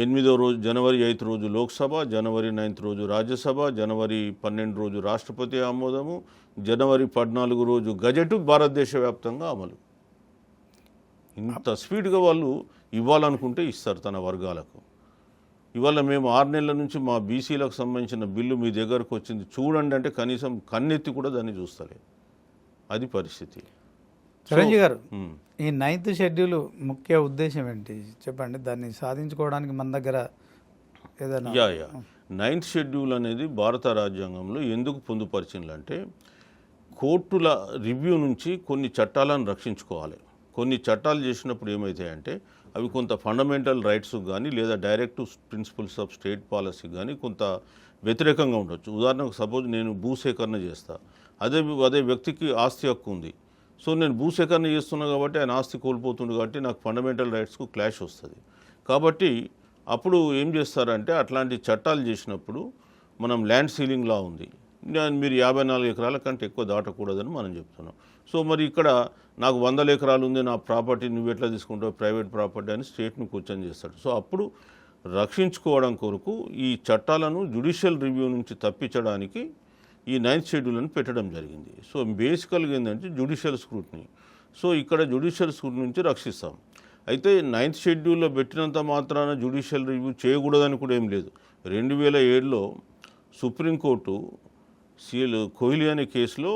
8వ రోజు జనవరి 8th రోజు లోక్సభ, జనవరి 9th రోజు రాజ్యసభ, జనవరి 12 రోజు రాష్ట్రపతి ఆమోదము, జనవరి 14 రోజు గజెట్ భారతదేశ వ్యాప్తంగా అమలు. ఇంత స్పీడ్గా వాళ్ళు ఇవ్వాలనుకుంటే ఇస్తారు తన వర్గాలకు. ఇవాళ మేము 6 నెలల నుంచి మా బీసీలకు సంబంధించిన బిల్లు మీ దగ్గరకు వచ్చింది చూడండి అంటే కనీసం కన్నెత్తి కూడా దాన్ని చూస్తలేదు. అది పరిస్థితి. చిరంజీవి గారు, ఈ 9th షెడ్యూల్ ముఖ్య ఉద్దేశం ఏంటి చెప్పండి, దాన్ని సాధించుకోవడానికి మన దగ్గర ఏదైనా? 9th షెడ్యూల్ అనేది భారత రాజ్యాంగంలో ఎందుకు పొందుపరిచిందంటే కోర్టుల రివ్యూ నుంచి కొన్ని చట్టాలను రక్షించుకోవాలి. కొన్ని చట్టాలు చేసినప్పుడు ఏమవుతాయంటే అవి కొంత ఫండమెంటల్ రైట్స్ కానీ లేదా directive principles of state policy కానీ కొంత వ్యతిరేకంగా ఉండొచ్చు. ఉదాహరణకు సపోజ్ నేను భూసేకరణ చేస్తా, అదే వ్యక్తికి ఆస్తి హక్కు ఉంది. సో నేను భూసేకరణ చేస్తున్నా కాబట్టి ఆయన ఆస్తి కోల్పోతుంది కాబట్టి నాకు ఫండమెంటల్ రైట్స్కు క్లాష్ వస్తుంది. కాబట్టి అప్పుడు ఏం చేస్తారంటే అట్లాంటి చట్టాలు చేసినప్పుడు మనం ల్యాండ్ సీలింగ్ లా ఉంది, మీరు 54 ఎకరాల కంటే ఎక్కువ దాటకూడదని మనం చెప్తున్నాం. సో మరి ఇక్కడ నాకు 100 ఎకరాలు ఉంది, నా ప్రాపర్టీ నువ్వు ఎట్లా తీసుకుంటావు, ప్రైవేట్ ప్రాపర్టీ అని స్టేట్ను క్వశ్చన్ చేస్తాడు. సో అప్పుడు రక్షించుకోవడం కొరకు ఈ చట్టాలను జ్యుడిషియల్ రివ్యూ నుంచి తప్పించడానికి ఈ 9th షెడ్యూల్ని పెట్టడం జరిగింది. సో బేసికల్గా ఏంటంటే జ్యుడిషియల్ స్క్రూటినీ. సో ఇక్కడ జ్యుడిషియల్ స్క్రూటినీ నుంచి రక్షిస్తాం. అయితే 9th షెడ్యూల్లో పెట్టినంత మాత్రాన జ్యుడిషియల్ రివ్యూ చేయకూడదని కూడా ఏం లేదు. 2007లో సుప్రీంకోర్టు కోహ్లీ అనే కేసులో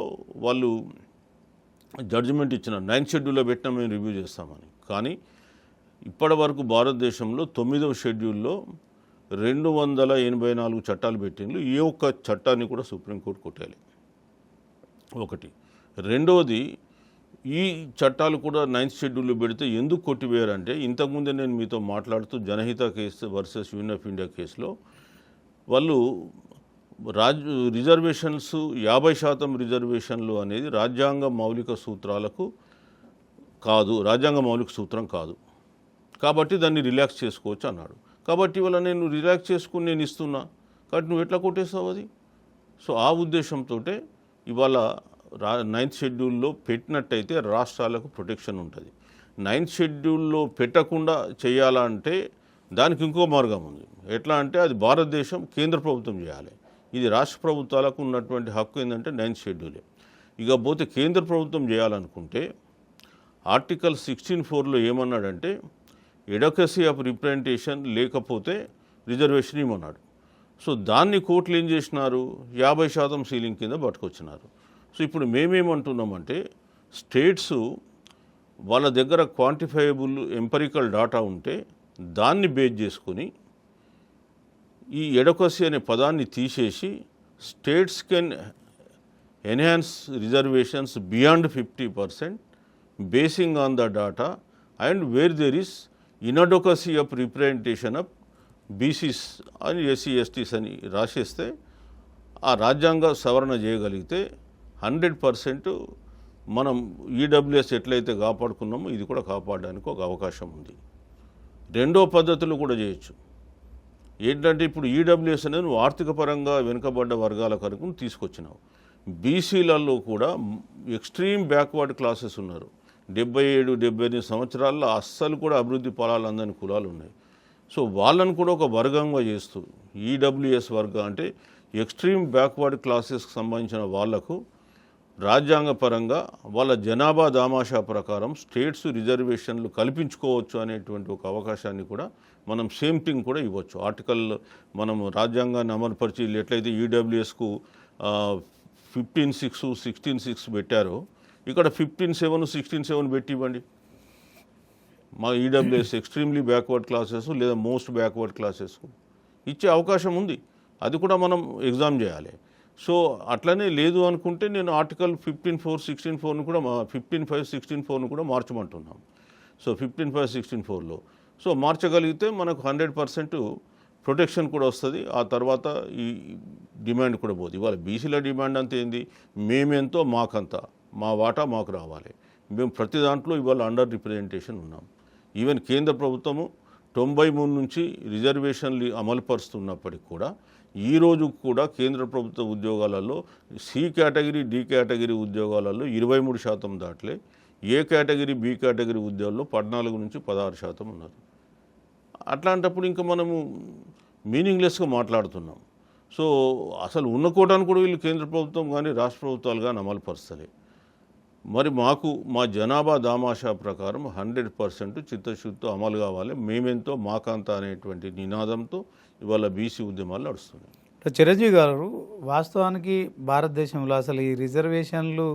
వాళ్ళు జడ్జిమెంట్ ఇచ్చినారు 9th షెడ్యూల్లో పెట్టినా మేము రివ్యూ చేస్తామని. కానీ ఇప్పటి వరకు భారతదేశంలో 9వ షెడ్యూల్లో 284 చట్టాలు పెట్టిండ్రు. ఏ ఒక్క చట్టాన్ని కూడా సుప్రీంకోర్టు కొట్టాలి ఒకటి. రెండవది, ఈ చట్టాలు కూడా 9th షెడ్యూల్లో పెడితే ఎందుకు కొట్టివేయారంటే ఇంతకుముందే నేను మీతో మాట్లాడుతూ Janhit case versus Union of India కేసులో వాళ్ళు రిజర్వేషన్స్ 50% రిజర్వేషన్లు అనేది రాజ్యాంగ మౌలిక సూత్రాలకు కాదు, రాజ్యాంగ మౌలిక సూత్రం కాదు కాబట్టి దాన్ని రిలాక్స్ చేసుకోవచ్చు అన్నాడు. కాబట్టి ఇవాళ నేను రిలాక్స్ చేసుకుని నేను ఇస్తున్నా కాబట్టి నువ్వు ఎట్లా కొట్టేస్తావు అది? సో ఆ ఉద్దేశంతో ఇవాళ 9th షెడ్యూల్లో పెట్టినట్టయితే రాష్ట్రాలకు ప్రొటెక్షన్ ఉంటుంది. 9th షెడ్యూల్లో పెట్టకుండా చేయాలంటే దానికి ఇంకో మార్గం ఉంది. ఎట్లా అంటే అది భారతదేశం కేంద్ర ప్రభుత్వం చేయాలి. ఇది రాష్ట్ర ప్రభుత్వాలకు ఉన్నటువంటి హక్కు ఏంటంటే 9th షెడ్యూలే. ఇక పోతే కేంద్ర ప్రభుత్వం చేయాలనుకుంటే ఆర్టికల్ 16(4)లో ఏమన్నాడంటే ఎడొకసీ ఆఫ్ రిప్రజెంటేషన్ లేకపోతే రిజర్వేషన్ ఇవ్వమన్నాడు. సో దాన్ని కోర్టులు ఏం చేసినారు, 50% సీలింగ్ కింద పట్టుకొచ్చినారు. సో ఇప్పుడు మేమేమంటున్నామంటే స్టేట్స్ వాళ్ళ దగ్గర క్వాంటిఫైయబుల్ ఎంపరికల్ డాటా ఉంటే దాన్ని బేస్ చేసుకొని ఈ ఎడొకసీ అనే పదాన్ని తీసేసి states can enhance reservations beyond 50% basing on the data and where there is inadequacy of representation of BCs అని ఎస్సీ ఎస్టీస్ అని రాసేస్తే ఆ రాజ్యాంగ సవరణ చేయగలిగితే 100% మనం ఈడబ్ల్యూఎస్ ఎట్లయితే కాపాడుకున్నామో ఇది కూడా కాపాడడానికి ఒక అవకాశం ఉంది. రెండో పద్ధతులు కూడా చేయొచ్చు. ఏంటంటే ఇప్పుడు ఈడబ్ల్యూఎస్ అనేది నువ్వు ఆర్థిక పరంగా వెనుకబడ్డ వర్గాల కొరకు తీసుకొచ్చినావు. బీసీలలో కూడా ఎక్స్ట్రీమ్ బ్యాక్వర్డ్ క్లాసెస్ ఉన్నారు. 77-78 సంవత్సరాల్లో అస్సలు కూడా అభివృద్ధి ఫలాలు అందని కులాలు ఉన్నాయి. సో వాళ్ళను కూడా ఒక వర్గంగా చేస్తూ ఈడబ్ల్యూఎస్ వర్గం అంటే ఎక్స్ట్రీమ్ బ్యాక్వర్డ్ క్లాసెస్కి సంబంధించిన వాళ్లకు రాజ్యాంగ పరంగా వాళ్ళ జనాభా దామాషా ప్రకారం స్టేట్స్ రిజర్వేషన్లు కల్పించుకోవచ్చు అనేటువంటి ఒక అవకాశాన్ని కూడా మనం సేమ్ థింగ్ కూడా ఇవ్వచ్చు. ఆర్టికల్ మనం రాజ్యాంగాన్ని అమలుపరిచి ఎట్లయితే ఈడబ్ల్యూఎస్కు 15(6), 16(6) పెట్టారో ఇక్కడ 15(7), 16(7) పెట్టి ఇవ్వండి. మా ఈడబ్ల్యూఎస్ ఎక్స్ట్రీమ్లీ బ్యాక్వర్డ్ క్లాసెస్ లేదా మోస్ట్ బ్యాక్వర్డ్ క్లాసెస్ ఇచ్చే అవకాశం ఉంది, అది కూడా మనం ఎగ్జామ్ చేయాలి. సో అట్లనే లేదు అనుకుంటే నేను ఆర్టికల్ 15(4)(16)(4)ను కూడా 15(5)(16)(4)ను కూడా మార్చమంటున్నాం. సో 15(5)(16)(4)లో సో మార్చగలిగితే మనకు 100% ప్రొటెక్షన్ కూడా వస్తుంది. ఆ తర్వాత ఈ డిమాండ్ కూడా పోతుంది. ఇవాళ బీసీల డిమాండ్ అంతా ఏంది, మేమెంతో మాకంత, మా వాటా మాకు రావాలి. మేము ప్రతి దాంట్లో ఇవాళ అండర్ రిప్రజెంటేషన్ ఉన్నాం. ఈవెన్ కేంద్ర ప్రభుత్వము 93 నుంచి రిజర్వేషన్లు అమలుపరుస్తున్నప్పటికి కూడా ఈ రోజు కూడా కేంద్ర ప్రభుత్వ ఉద్యోగాలలో సి కేటగిరీ, డి కేటగిరీ ఉద్యోగాలలో 23% దాటలే. ఏ కేటగిరీ, బి కేటగిరీ ఉద్యోగాల్లో 14 నుంచి 16% ఉన్నారు. అట్లాంటప్పుడు ఇంకా మనము మీనింగ్లెస్గా మాట్లాడుతున్నాం. సో అసలు ఉన్న కోటాను కూడా వీళ్ళు కేంద్ర ప్రభుత్వం కానీ రాష్ట్ర ప్రభుత్వాలు కానీ అమలుపరుస్తలే. మరి మాకు మా జనాభా దామాషా ప్రకారం 100% చిత్తశుద్ధితో అమలు కావాలి, మేమెంతో మాకంత అనేటువంటి నినాదంతో ఇవాళ బీసీ ఉద్యమాలు నడుస్తున్నాయి. చిరంజీవి గారు, వాస్తవానికి భారతదేశంలో అసలు ఈ రిజర్వేషన్లు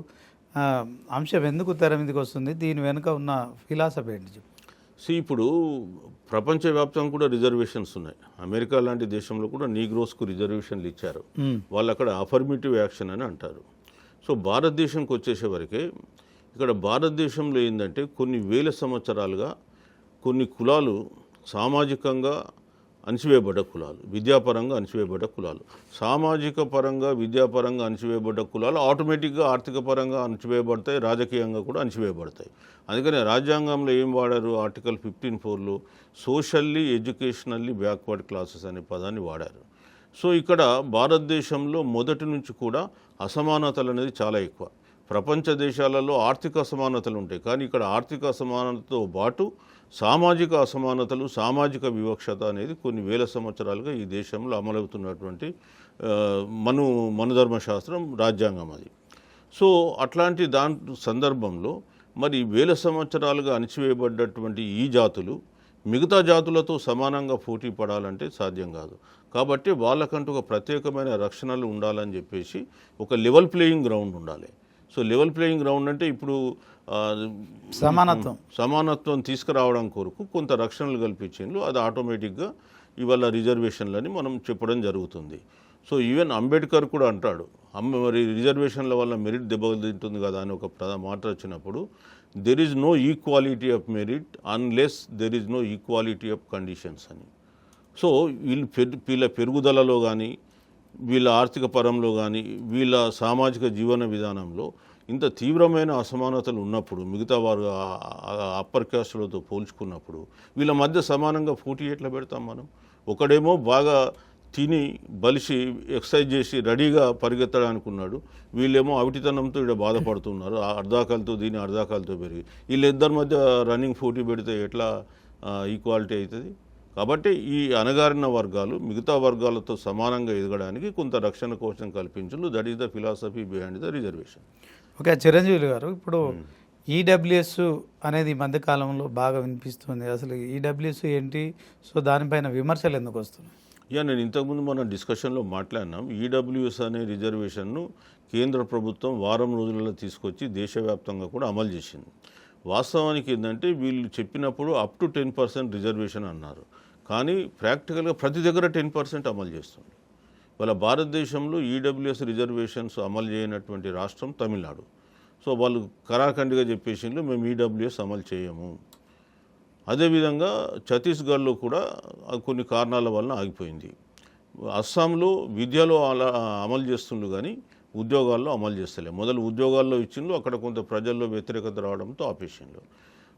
అంశం ఎందుకు తెర మీదకి వస్తుంది, దీని వెనుక ఉన్న ఫిలాసఫీ ఏంటి? ఇప్పుడు ప్రపంచవ్యాప్తంగా కూడా రిజర్వేషన్స్ ఉన్నాయి. అమెరికా లాంటి దేశంలో కూడా నీగ్రోస్కు రిజర్వేషన్లు ఇచ్చారు. వాళ్ళు అక్కడ అఫర్మేటివ్ యాక్షన్ అని అంటారు. సో భారతదేశంకి వచ్చేసేవరకే ఇక్కడ భారతదేశంలో ఏంటంటే కొన్ని వేల సంవత్సరాలుగా కొన్ని కులాలు సామాజికంగా అణచివేయబడ్డ కులాలు, విద్యాపరంగా అణచివేయబడ్డ కులాలు, సామాజిక పరంగా విద్యాపరంగా అణచివేయబడ్డ కులాలు ఆటోమేటిక్గా ఆర్థిక పరంగా అణచివేయబడతాయి, రాజకీయంగా కూడా అణచివేయబడతాయి. అందుకని రాజ్యాంగంలో ఏం వాడారు, ఆర్టికల్ 15(4)లో సోషల్లీ ఎడ్యుకేషనల్లీ బ్యాక్వర్డ్ క్లాసెస్ అనే పదాన్ని వాడారు. సో ఇక్కడ భారతదేశంలో మొదటి నుంచి కూడా అసమానతలు అనేది చాలా ఎక్కువ. ప్రపంచ దేశాలలో ఆర్థిక అసమానతలు ఉంటాయి, కానీ ఇక్కడ ఆర్థిక అసమానతతో పాటు సామాజిక అసమానతలు, సామాజిక వివక్షత అనేది కొన్ని వేల సంవత్సరాలుగా ఈ దేశంలో అమలవుతున్నటువంటి మనుధర్మశాస్త్రం, రాజ్యాంగం అది. సో అట్లాంటి సందర్భంలో మరి వేల సంవత్సరాలుగా అణచివేయబడ్డటువంటి ఈ జాతులు మిగతా జాతులతో సమానంగా పోటీ పడాలంటే సాధ్యం కాదు. కాబట్టి వాళ్ళకంటూ ఒక ప్రత్యేకమైన రక్షణలు ఉండాలని చెప్పేసి ఒక లెవెల్ ప్లేయింగ్ గ్రౌండ్ ఉండాలి. సో లెవెల్ ప్లేయింగ్ గ్రౌండ్ అంటే ఇప్పుడు సమానత్వం తీసుకురావడం కొరకు కొంత రక్షణలు కల్పించిండ్రు. అది ఆటోమేటిక్గా ఇవాళ రిజర్వేషన్లని మనం చెప్పడం జరుగుతుంది. సో ఈవెన్ అంబేద్కర్ కూడా అంటాడు, మరి రిజర్వేషన్ల వల్ల మెరిట్ దెబ్బతింటుంది కదా అని ఒక మాట వచ్చినప్పుడు, there is no equality of merit unless there is no equality of conditions అని. సో వీళ్ళ పెరుగుదలలో కానీ, వీళ్ళ ఆర్థిక పరంలో కానీ, వీళ్ళ సామాజిక జీవన విధానంలో ఇంత తీవ్రమైన అసమానతలు ఉన్నప్పుడు, మిగతా వారు అప్పర్ క్యాస్టులతో పోల్చుకున్నప్పుడు వీళ్ళ మధ్య సమానంగా పోటీ ఎట్లా పెడతాం మనం? ఒకడేమో బాగా తిని బలిసి ఎక్సర్సైజ్ చేసి రెడీగా పరిగెత్తడానికి ఉన్నాడు, వీళ్ళేమో అవిటితనంతో ఇక్కడ బాధపడుతున్నారు, అర్ధాకాలతో దీని అర్ధాకాలతో పెరిగి వీళ్ళిద్దరి మధ్య రన్నింగ్ పోటీ పెడితే ఎట్లా ఈక్వాలిటీ అవుతుంది? కాబట్టి ఈ అణగారిన వర్గాలు మిగతా వర్గాలతో సమానంగా ఎదగడానికి కొంత రక్షణ కోసం కల్పించు. That is the philosophy behind the reservation. Okay Chiranjeevi garu, ఇప్పుడు ఈడబ్ల్యూఎస్ అనేది ఈ మధ్యకాలంలో బాగా వినిపిస్తుంది. అసలు ఈడబ్ల్యూఎస్ ఏంటి, సో దానిపైన విమర్శలు ఎందుకు వస్తున్నాయి? నేను ఇంతకుముందు మన డిస్కషన్లో మాట్లాడినాం. ఈడబ్ల్యూఎస్ అనే రిజర్వేషన్ను కేంద్ర ప్రభుత్వం వారం రోజులలో తీసుకొచ్చి దేశవ్యాప్తంగా కూడా అమలు చేసింది. వాస్తవానికి ఏంటంటే వీళ్ళు చెప్పినప్పుడు అప్ టు 10% రిజర్వేషన్ అన్నారు, కానీ ప్రాక్టికల్గా ప్రతి దగ్గర 10% అమలు చేస్తుంది. వాళ్ళ భారతదేశంలో ఈడబ్ల్యూఎస్ రిజర్వేషన్స్ అమలు చేయనటువంటి రాష్ట్రం తమిళనాడు. సో వాళ్ళు కరాఖండిగా చెప్పేసిండ్రు, మేము ఈడబ్ల్యూఎస్ అమలు చేయము. అదేవిధంగా ఛత్తీస్గఢ్లో కూడా కొన్ని కారణాల వలన ఆగిపోయింది. అస్సాంలో విద్యలో అలా అమలు చేస్తుండ్రు కానీ ఉద్యోగాల్లో అమలు చేస్తలే. మొదలు ఉద్యోగాల్లో ఇచ్చిండ్రు, అక్కడ కొంత ప్రజల్లో వ్యతిరేకత రావడంతో ఆపేసిండ్రు.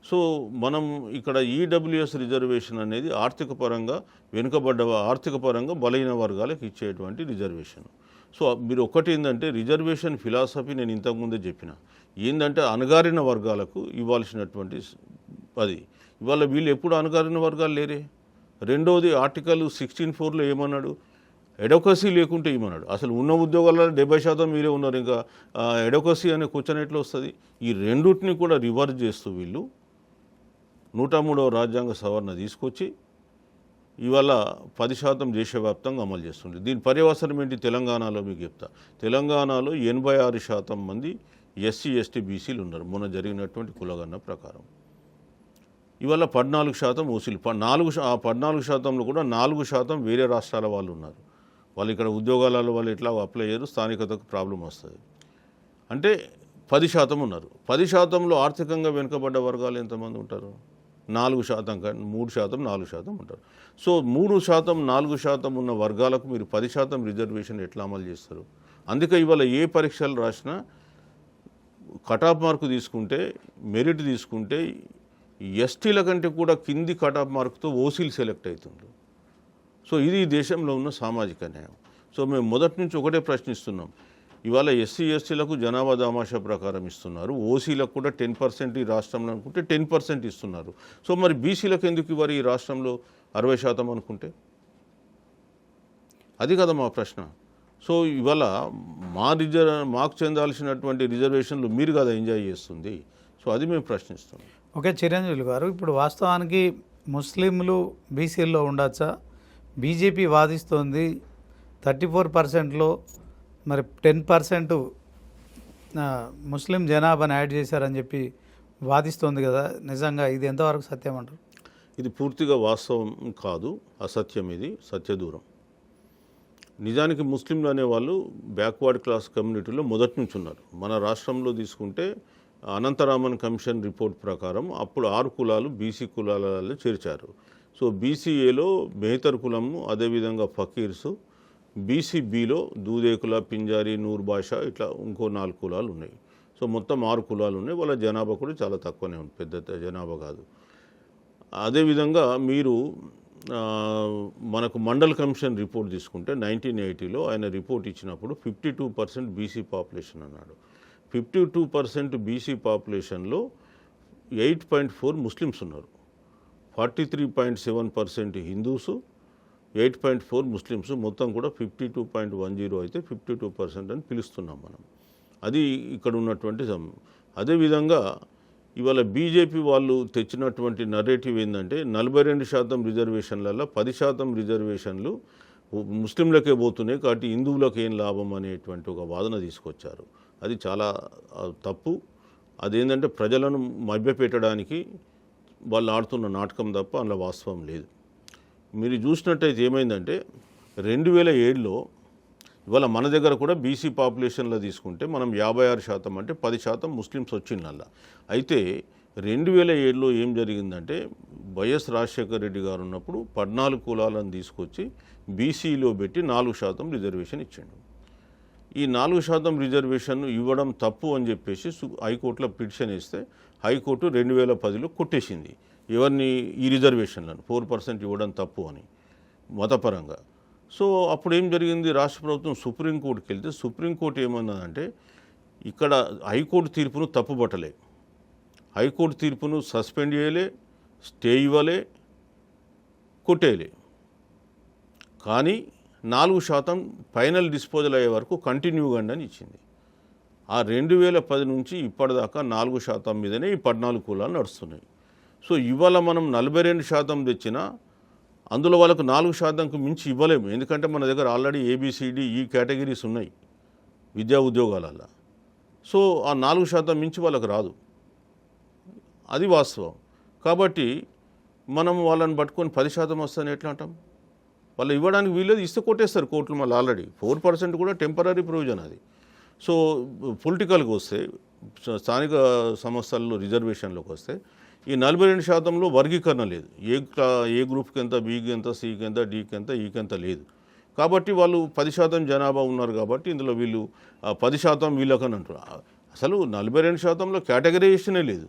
సో మనం ఇక్కడ ఈడబ్ల్యూఎస్ రిజర్వేషన్ అనేది ఆర్థిక పరంగా వెనుకబడ్డ, ఆర్థిక పరంగా బలహీన వర్గాలకు ఇచ్చేటువంటి రిజర్వేషన్. సో మీరు ఒకటి ఏంటంటే రిజర్వేషన్ ఫిలాసఫీ నేను ఇంతకుముందే చెప్పిన ఏంటంటే అణగారిన వర్గాలకు ఇవ్వాల్సినటువంటి అది. ఇవాళ వీళ్ళు ఎప్పుడు అణగారిన వర్గాలు లేరే. రెండవది ఆర్టికల్ 16(4)లో ఏమన్నాడు, ఎడొకసీ లేకుంటే ఏమన్నాడు. అసలు ఉన్న ఉద్యోగాలలో 70% మీరే ఉన్నారు, ఇంకా ఎడొకసీ అనే క్వశ్చన్ ఎట్లా వస్తుంది? ఈ రెండుటిని కూడా రివర్స్ చేస్తూ వీళ్ళు 103వ రాజ్యాంగ సవరణ తీసుకొచ్చి ఇవాళ 10% దేశవ్యాప్తంగా అమలు చేస్తుంది. దీని పర్యవసరం ఏంటి? తెలంగాణలో మీకు చెప్తా. తెలంగాణలో 86% మంది ఎస్సీ ఎస్టీ బీసీలు ఉన్నారు మొన్న జరిగినటువంటి కులగణన ప్రకారం. ఇవాళ 14% ఓసీలు. 14%లో కూడా 4% వేరే రాష్ట్రాల వాళ్ళు ఉన్నారు. వాళ్ళు ఇక్కడ ఉద్యోగాలలో వాళ్ళు ఎట్లా అప్లై చేయరు, స్థానికతకు ప్రాబ్లం వస్తుంది. అంటే 10% ఉన్నారు. 10%లో ఆర్థికంగా వెనుకబడ్డ వర్గాలు ఎంతమంది ఉంటారు? 4% కానీ 3%, 4% ఉంటారు. సో 3%, 4% ఉన్న వర్గాలకు మీరు 10% రిజర్వేషన్ ఎట్లా అమలు చేస్తారు? అందుకే ఇవాళ ఏ పరీక్షలు రాసినా కటాఫ్ మార్కు తీసుకుంటే, మెరిట్ తీసుకుంటే ఎస్టీల కంటే కూడా కింది కటాఫ్ మార్కుతో ఓసీలు సెలెక్ట్ అవుతుండ్రు. సో ఇది దేశంలో ఉన్న సామాజిక న్యాయం. సో మేము మొదటి నుంచి ఒకటే ప్రశ్నిస్తున్నాం. ఇవాళ ఎస్సీ ఎస్టీలకు జనాభా దామాషా ప్రకారం ఇస్తున్నారు, ఓసీలకు కూడా 10% ఈ రాష్ట్రంలో అనుకుంటే 10% ఇస్తున్నారు. సో మరి బీసీలకు ఎందుకు ఇవ్వరు ఈ రాష్ట్రంలో 60% అనుకుంటే? అది కదా మా ప్రశ్న. సో ఇవాళ మాకు చెందాల్సినటువంటి రిజర్వేషన్లు మీరు కదా ఎంజాయ్ చేస్తుంది. సో అది మేము ప్రశ్నిస్తాం. ఓకే చిరంజీవి గారు, ఇప్పుడు వాస్తవానికి ముస్లింలు బీసీల్లో ఉండొచ్చా? బీజేపీ వాదిస్తోంది 34%లో మరి 10% ముస్లిం జనాభాను యాడ్ చేశారని చెప్పి వాదిస్తోంది కదా, నిజంగా ఇది ఎంతవరకు సత్యం అంటారు? ఇది పూర్తిగా వాస్తవం కాదు, అసత్యం. ఇది సత్యదూరం. నిజానికి ముస్లింలు అనేవాళ్ళు బ్యాక్వర్డ్ క్లాస్ కమ్యూనిటీలో మొదటి నుంచి ఉన్నారు. మన రాష్ట్రంలో తీసుకుంటే అనంతరామన్ కమిషన్ రిపోర్ట్ ప్రకారం అప్పుడు 6 కులాలు బీసీ కులాలలో చేర్చారు. సో బీసీఏలో మెహతర్ కులము, అదేవిధంగా ఫకీర్సు, బీసీబీలో దూదేకుల, పింజారి, నూర్ బాషా, ఇట్లా ఇంకో 4 కులాలు ఉన్నాయి. సో మొత్తం 6 కులాలు ఉన్నాయి. వాళ్ళ జనాభా కూడా చాలా తక్కువనే ఉంది, పెద్ద జనాభా కాదు. అదేవిధంగా మీరు మనకు మండల్ కమిషన్ రిపోర్ట్ తీసుకుంటే 1980లో ఆయన రిపోర్ట్ ఇచ్చినప్పుడు 52% బీసీ పాపులేషన్ అన్నాడు. 52% బీసీ పాపులేషన్లో 8.4 ముస్లిమ్స్ ఉన్నారు, 43.7% హిందూసు, 8.4 ముస్లిమ్స్, మొత్తం కూడా 52.10 అయితే 52% అని పిలుస్తున్నాం మనం. అది ఇక్కడ ఉన్నటువంటి అదేవిధంగా ఇవాళ బీజేపీ వాళ్ళు తెచ్చినటువంటి నరేటివ్ ఏంటంటే 42% రిజర్వేషన్లలో 10% రిజర్వేషన్లు ముస్లింలకే పోతున్నాయి, కాబట్టి హిందువులకు ఏం లాభం అనేటువంటి ఒక వాదన తీసుకొచ్చారు. అది చాలా తప్పు. అదేంటంటే ప్రజలను మభ్యపెట్టడానికి వాళ్ళు ఆడుతున్న నాటకం తప్ప అందులో వాస్తవం లేదు. మీరు చూసినట్టయితే ఏమైందంటే 2007లో ఇవాళ మన దగ్గర కూడా బీసీ పాపులేషన్లో తీసుకుంటే మనం 56% అంటే 10% ముస్లిమ్స్ వచ్చిందల్లా. అయితే 2007లో ఏం జరిగిందంటే వైఎస్ రాజశేఖర రెడ్డి గారు ఉన్నప్పుడు 14 కులాలను తీసుకొచ్చి బీసీలో పెట్టి 4% రిజర్వేషన్ ఇచ్చిండు. ఈ 4% రిజర్వేషన్ ఇవ్వడం తప్పు అని చెప్పేసి హైకోర్టులో పిటిషన్ వేస్తే హైకోర్టు 2010లో కొట్టేసింది ఎవరిని, ఈ రిజర్వేషన్లను 4% ఇవ్వడం తప్పు అని మతపరంగా. సో అప్పుడు ఏం జరిగింది, రాష్ట్ర ప్రభుత్వం సుప్రీంకోర్టుకి వెళ్తే సుప్రీంకోర్టు ఏమన్నదంటే ఇక్కడ హైకోర్టు తీర్పును తప్పుబట్టలే, హైకోర్టు తీర్పును సస్పెండ్ చేయలే, స్టే ఇవ్వలే, కొట్టేయలే, కానీ 4% ఫైనల్ డిస్పోజల్ అయ్యే వరకు కంటిన్యూ కండి అని ఇచ్చింది. ఆ 2010 నుంచి ఇప్పటిదాకా 4% మీదనే ఈ 14 కులాలు నడుస్తున్నాయి. సో ఇవాళ మనం 42% తెచ్చినా అందులో వాళ్ళకు 4%కు మించి ఇవ్వలేము, ఎందుకంటే మన దగ్గర ఆల్రెడీ ABCD ఈ కేటగిరీస్ ఉన్నాయి విద్యా ఉద్యోగాలలో. సో ఆ 4% మించి వాళ్ళకు రాదు, అది వాస్తవం. కాబట్టి మనం వాళ్ళని పట్టుకొని 10% వస్తుందని ఎట్లా అంటాం? వాళ్ళు ఇవ్వడానికి వీళ్ళది, ఇస్తే కొట్టేస్తారు కోర్టులు మళ్ళీ. ఆల్రెడీ 4% కూడా టెంపరీ ప్రొవిజన్ అది. సో పొలిటికల్కి వస్తే, స్థానిక సంస్థల్లో రిజర్వేషన్లోకి వస్తే ఈ 42%లో వర్గీకరణ లేదు. ఏ గ్రూప్కి ఎంత, బీకి ఎంత, సికి ఎంత, డీకి ఎంత, ఈకి ఎంత లేదు. కాబట్టి వాళ్ళు 10% జనాభా ఉన్నారు కాబట్టి ఇందులో వీళ్ళు 10% వీళ్ళకని అంటారు. అసలు 42%లో కేటగరైజేషనే లేదు.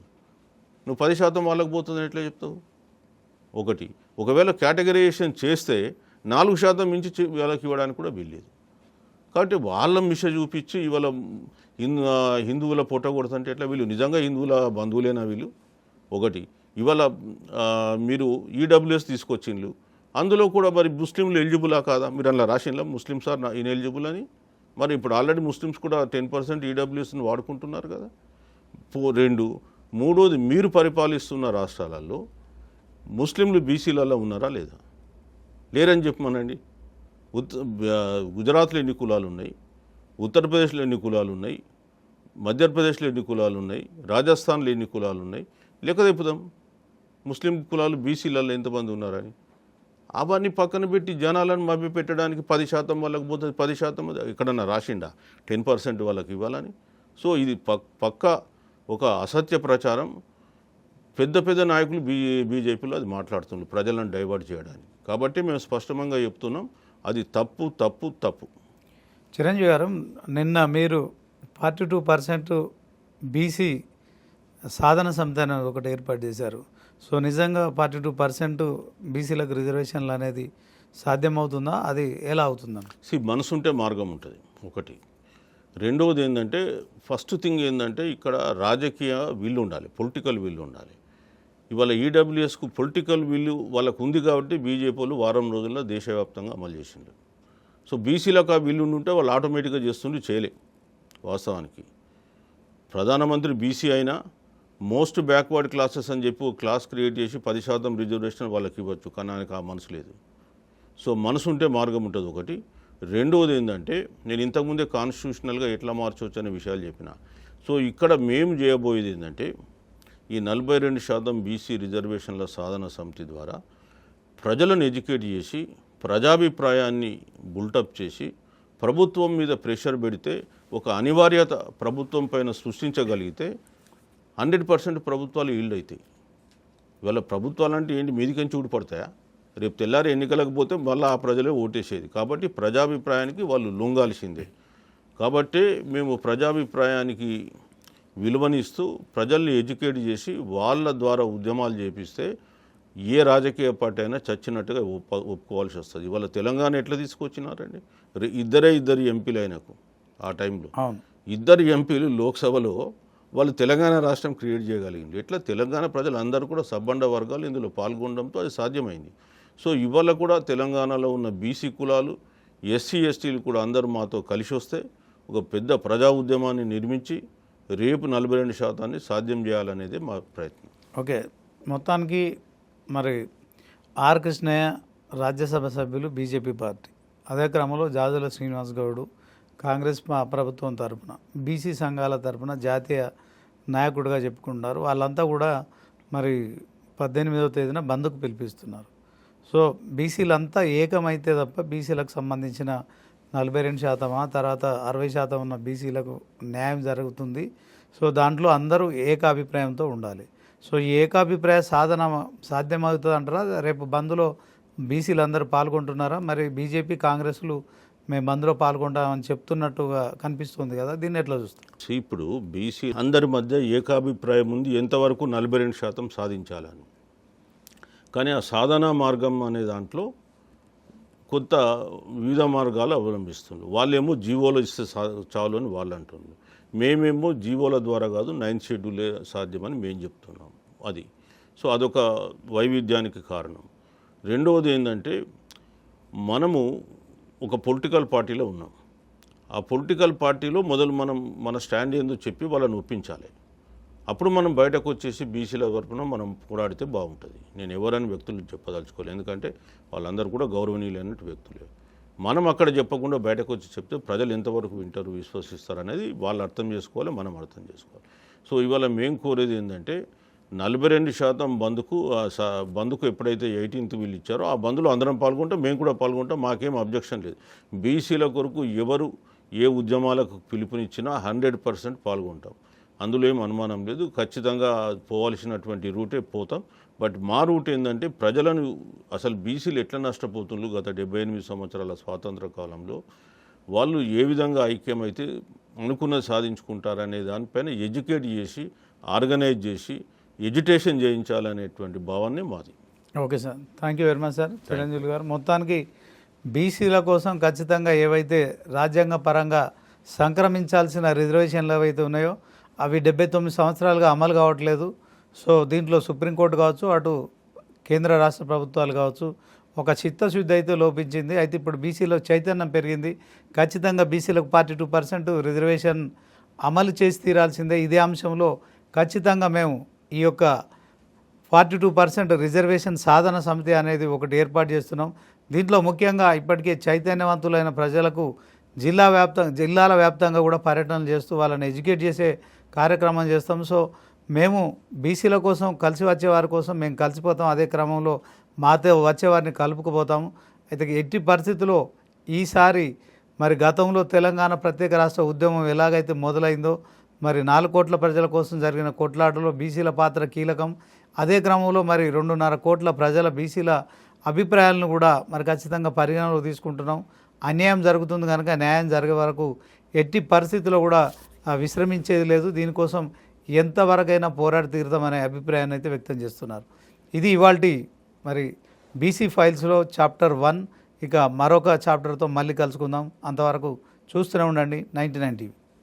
నువ్వు 10% వాళ్ళకి పోతుందని ఎట్లా చెప్తావు? ఒకవేళ కేటగరైజేషన్ చేస్తే 4% మించి వాళ్ళకి ఇవ్వడానికి కూడా వీల్లేదు. కాబట్టి వాళ్ళ మిష చూపించి ఇవాళ హిందువుల పొట్ట కొడుతుంటే ఎట్లా? వీళ్ళు నిజంగా హిందువుల బంధువులేనా వీళ్ళు? ఇవాళ మీరు ఈడబ్ల్యూఎస్ తీసుకొచ్చిండ్రు, అందులో కూడా మరి ముస్లింలు ఎలిజిబులా కాదా? మీరు అలా రాసిండ్లా ముస్లిమ్స్ ఆర్ ఇన్ఎలిజిబుల్ అని. మరి ఇప్పుడు ఆల్రెడీ ముస్లిమ్స్ కూడా 10% ఈడబ్ల్యూఎస్ని వాడుకుంటున్నారు కదా. 2, 3వది మీరు పరిపాలిస్తున్న రాష్ట్రాలలో ముస్లింలు బీసీలలో ఉన్నారా లేదా? లేరని చెప్పమనండి. గుజరాత్లో ఎన్ని కులాలు ఉన్నాయి, ఉత్తరప్రదేశ్లో ఎన్ని కులాలు ఉన్నాయి, మధ్యప్రదేశ్లో ఎన్ని కులాలు ఉన్నాయి, రాజస్థాన్లో ఎన్ని కులాలు ఉన్నాయి, లెక్క తెప్పుదాం. ముస్లిం కులాలు బీసీలలో ఎంతమంది ఉన్నారని. అవన్నీ పక్కన పెట్టి జనాలను మభ్య పెట్టడానికి 10% వాళ్ళకి పోతుంది, 10% ఎక్కడన్నా రాసిండా 10% వాళ్ళకి ఇవ్వాలని. సో ఇది పక్క ఒక అసత్య ప్రచారం. పెద్ద పెద్ద నాయకులు బీజేపీలో అది మాట్లాడుతున్నారు ప్రజలను డైవర్ట్ చేయడానికి. కాబట్టి మేము స్పష్టంగా చెప్తున్నాం, అది తప్పు తప్పు తప్పు. చిరంజీవి గారు, నిన్న మీరు 42% బీసీ సాధన సమితి అనేది ఒకటి ఏర్పాటు చేశారు. సో నిజంగా 42% బీసీలకు రిజర్వేషన్లు అనేది సాధ్యమవుతుందా? అది ఎలా అవుతుందని? మనసుంటే మార్గం ఉంటుంది ఒకటి. రెండవది ఏంటంటే, ఫస్ట్ థింగ్ ఏంటంటే ఇక్కడ రాజకీయ విల్లు ఉండాలి, పొలిటికల్ విల్లు ఉండాలి. ఇవాళ ఈడబ్ల్యూఎస్కు పొలిటికల్ విల్లు వాళ్ళకు ఉంది కాబట్టి బీజేపీ వాళ్ళు వారం రోజుల్లో దేశవ్యాప్తంగా అమలు చేసిండ్రు. సో బీసీలకు ఆ విల్లు ఉంటే వాళ్ళు ఆటోమేటిక్గా చేస్తుండే, చేయలే. వాస్తవానికి ప్రధానమంత్రి బీసీ అయినా మోస్ట్ బ్యాక్వర్డ్ క్లాసెస్ అని చెప్పి ఒక క్లాస్ క్రియేట్ చేసి 10% రిజర్వేషన్ వాళ్ళకి ఇవ్వచ్చు, కానీ ఆయనకు ఆ మనసు లేదు. సో మనసు ఉంటే మార్గం ఉంటుంది ఒకటి. రెండవది ఏంటంటే, నేను ఇంతకుముందే కాన్స్టిట్యూషనల్గా ఎట్లా మార్చవచ్చు అనే విషయాలు చెప్పిన. సో ఇక్కడ మేము చేయబోయేది ఏంటంటే, ఈ 42% బీసీ రిజర్వేషన్ల సాధన సమితి ద్వారా ప్రజలను ఎడ్యుకేట్ చేసి ప్రజాభిప్రాయాన్ని బుల్టప్ చేసి ప్రభుత్వం మీద ప్రెషర్ పెడితే, ఒక అనివార్యత ప్రభుత్వం పైన సృష్టించగలిగితే 100% ప్రభుత్వాలు ఈల్డ్ అవుతాయి. ఇవాళ ప్రభుత్వాలు అంటే ఏంటి, మీదికంచి ఊడిపడతాయా? రేపు తెల్లారి ఎన్నికలకు పోతే మళ్ళీ ఆ ప్రజలే ఓటేసేది. కాబట్టి ప్రజాభిప్రాయానికి వాళ్ళు లొంగాల్సిందే. కాబట్టి మేము ప్రజాభిప్రాయానికి విలువనిస్తూ ప్రజల్ని ఎడ్యుకేట్ చేసి వాళ్ళ ద్వారా ఉద్యమాలు చేపిస్తే ఏ రాజకీయ పార్టీ అయినా చచ్చినట్టుగా ఒప్పుకోవాల్సి వస్తుంది. ఇవాళ తెలంగాణ ఎట్లా తీసుకొచ్చినారండి? ఇద్దరు ఎంపీలు అయినకు ఆ టైంలో ఇద్దరు ఎంపీలు లోక్సభలో వాళ్ళు తెలంగాణ రాష్ట్రం క్రియేట్ చేయగలిగింది. ఎట్లా తెలంగాణ ప్రజలు అందరూ కూడా సబ్బండ వర్గాలు ఇందులో పాల్గొనడంతో అది సాధ్యమైంది. సో ఇవాళ కూడా తెలంగాణలో ఉన్న బీసీ కులాలు, ఎస్సీ ఎస్టీలు కూడా అందరూ మాతో కలిసి వస్తే ఒక పెద్ద ప్రజా ఉద్యమాన్ని నిర్మించి రేపు 42% సాధ్యం చేయాలనేది మా ప్రయత్నం. ఓకే, మొత్తానికి మరి ఆర్ కృష్ణయ్య రాజ్యసభ సభ్యులు బీజేపీ పార్టీ, అదే క్రమంలో జాజుల శ్రీనివాస్ గౌడ్ కాంగ్రెస్ ప్రభుత్వం తరఫున బీసీ సంఘాల తరఫున జాతీయ నాయకుడిగా చెప్పుకుంటున్నారు. వాళ్ళంతా కూడా మరి 18వ తేదీన బంద్కు పిలిపిస్తున్నారు. సో బీసీలంతా ఏకమైతే తప్ప బీసీలకు సంబంధించిన 42% తర్వాత 60% ఉన్న బీసీలకు న్యాయం జరుగుతుంది. సో దాంట్లో అందరూ ఏకాభిప్రాయంతో ఉండాలి. సో ఈ ఏకాభిప్రాయ సాధన సాధ్యమవుతుంది అంటారా? రేపు బంద్లో బీసీలు అందరూ పాల్గొంటున్నారా? మరి బీజేపీ కాంగ్రెస్లు మేము బంద్లో పాల్గొంటామని చెప్తున్నట్టుగా కనిపిస్తుంది కదా, దీన్ని ఎట్లా చూస్తాం? ఇప్పుడు బీసీ అందరి మధ్య ఏకాభిప్రాయం ఉంది ఎంతవరకు 42% సాధించాలని. కానీ ఆ సాధనా మార్గం అనే దాంట్లో కొంత వివిధ మార్గాలు అవలంబిస్తున్నారు. వాళ్ళేమో జీవోలో ఇస్తే చాలు అని వాళ్ళు అంటున్నారు. మేమేమో జీవోల ద్వారా కాదు 9th షెడ్యూలే సాధ్యమని మేము చెప్తున్నాం. అది సో అదొక వైవిధ్యానికి కారణం. రెండవది ఏంటంటే, మనము ఒక పొలిటికల్ పార్టీలో ఉన్నాం. ఆ పొలిటికల్ పార్టీలో మొదలు మనం మన స్టాండ్ ఏందో చెప్పి వాళ్ళని ఒప్పించాలి. అప్పుడు మనం బయటకు వచ్చేసి బీసీల తరపున మనం పోరాడితే బాగుంటుంది. నేను ఎవరని వ్యక్తులు చెప్పదలుచుకోలేదు, ఎందుకంటే వాళ్ళందరూ కూడా గౌరవనీయులైనటువంటి వ్యక్తులే. మనం అక్కడ చెప్పకుండా బయటకు వచ్చి చెప్తే ప్రజలు ఎంతవరకు వింటారు, విశ్వసిస్తారు అనేది వాళ్ళు అర్థం చేసుకోవాలి, మనం అర్థం చేసుకోవాలి. సో ఇవాళ మేము కోరేది ఏంటంటే, 42% బంద్కు ఎప్పుడైతే 18th వీళ్ళు ఇచ్చారో ఆ బంద్లో అందరం పాల్గొంటాం, మేము కూడా పాల్గొంటాం. మాకేం అబ్జెక్షన్ లేదు. బీసీల కొరకు ఎవరు ఏ ఉద్యమాలకు పిలుపునిచ్చినా 100% పాల్గొంటాం. అందులో ఏం అనుమానం లేదు. ఖచ్చితంగా పోవాల్సినటువంటి రూటే పోతాం. బట్ మా రూట్ ఏంటంటే, ప్రజలను అసలు బీసీలు ఎట్లా నష్టపోతున్నారు గత 78 సంవత్సరాల స్వాతంత్ర కాలంలో, వాళ్ళు ఏ విధంగా ఐక్యమైతే అనుకున్నది సాధించుకుంటారనే దానిపైన ఎడ్యుకేట్ చేసి, ఆర్గనైజ్ చేసి, ఎడ్యుటేషన్ చేయించాలనేటువంటి భావాన్ని మాది. Okay sir, thank you very much sir Chiranjeevi గారు. మొత్తానికి బీసీల కోసం ఖచ్చితంగా ఏవైతే రాజ్యాంగ పరంగా సంక్రమించాల్సిన రిజర్వేషన్లు ఏవైతే ఉన్నాయో అవి 79 సంవత్సరాలుగా అమలు కావట్లేదు. సో దీంట్లో సుప్రీంకోర్టు కావచ్చు, అటు కేంద్ర రాష్ట్ర ప్రభుత్వాలు కావచ్చు, ఒక చిత్తశుద్ధి అయితే లోపించింది. అయితే ఇప్పుడు బీసీలో చైతన్యం పెరిగింది. ఖచ్చితంగా బీసీలకు 42% రిజర్వేషన్ అమలు చేసి తీరాల్సిందే. ఇదే అంశంలో ఖచ్చితంగా మేము ఈ యొక్క 42% రిజర్వేషన్ సాధన సమితి అనేది ఒకటి ఏర్పాటు చేస్తున్నాం. దీంట్లో ముఖ్యంగా ఇప్పటికే చైతన్యవంతులైన ప్రజలకు జిల్లాల వ్యాప్తంగా కూడా పర్యటనలు చేస్తూ వాళ్ళని ఎడ్యుకేట్ చేసే కార్యక్రమం చేస్తాం. సో మేము బీసీల కోసం కలిసి వచ్చే వారి కోసం మేము కలిసిపోతాం, అదే క్రమంలో మాతో వచ్చేవారిని కలుపుకుపోతాము. అయితే ఎట్టి పరిస్థితుల్లో ఈసారి మరి గతంలో తెలంగాణ ప్రత్యేక రాష్ట్ర ఉద్యమం ఎలాగైతే మొదలైందో మరి 4 కోట్ల ప్రజల కోసం జరిగిన కొట్లాటలో బీసీల పాత్ర కీలకం. అదే క్రమంలో మరి 2.5 కోట్ల ప్రజల బీసీల అభిప్రాయాలను కూడా మరి ఖచ్చితంగా పరిగణనలో తీసుకుంటున్నాం. అన్యాయం జరుగుతుంది కనుక న్యాయం జరిగే వరకు ఎట్టి పరిస్థితుల్లో కూడా విశ్రమించేది లేదు. దీనికోసం ఎంతవరకైనా పోరాడి తీరుతామనే అభిప్రాయాన్ని అయితే వ్యక్తం చేస్తున్నారు. ఇది ఇవాల్టి మరి బీసీ ఫైల్స్లో చాప్టర్ 1. ఇక మరొక చాప్టర్తో మళ్ళీ కలుసుకుందాం. అంతవరకు చూస్తూనే ఉండండి 99 టీవీ.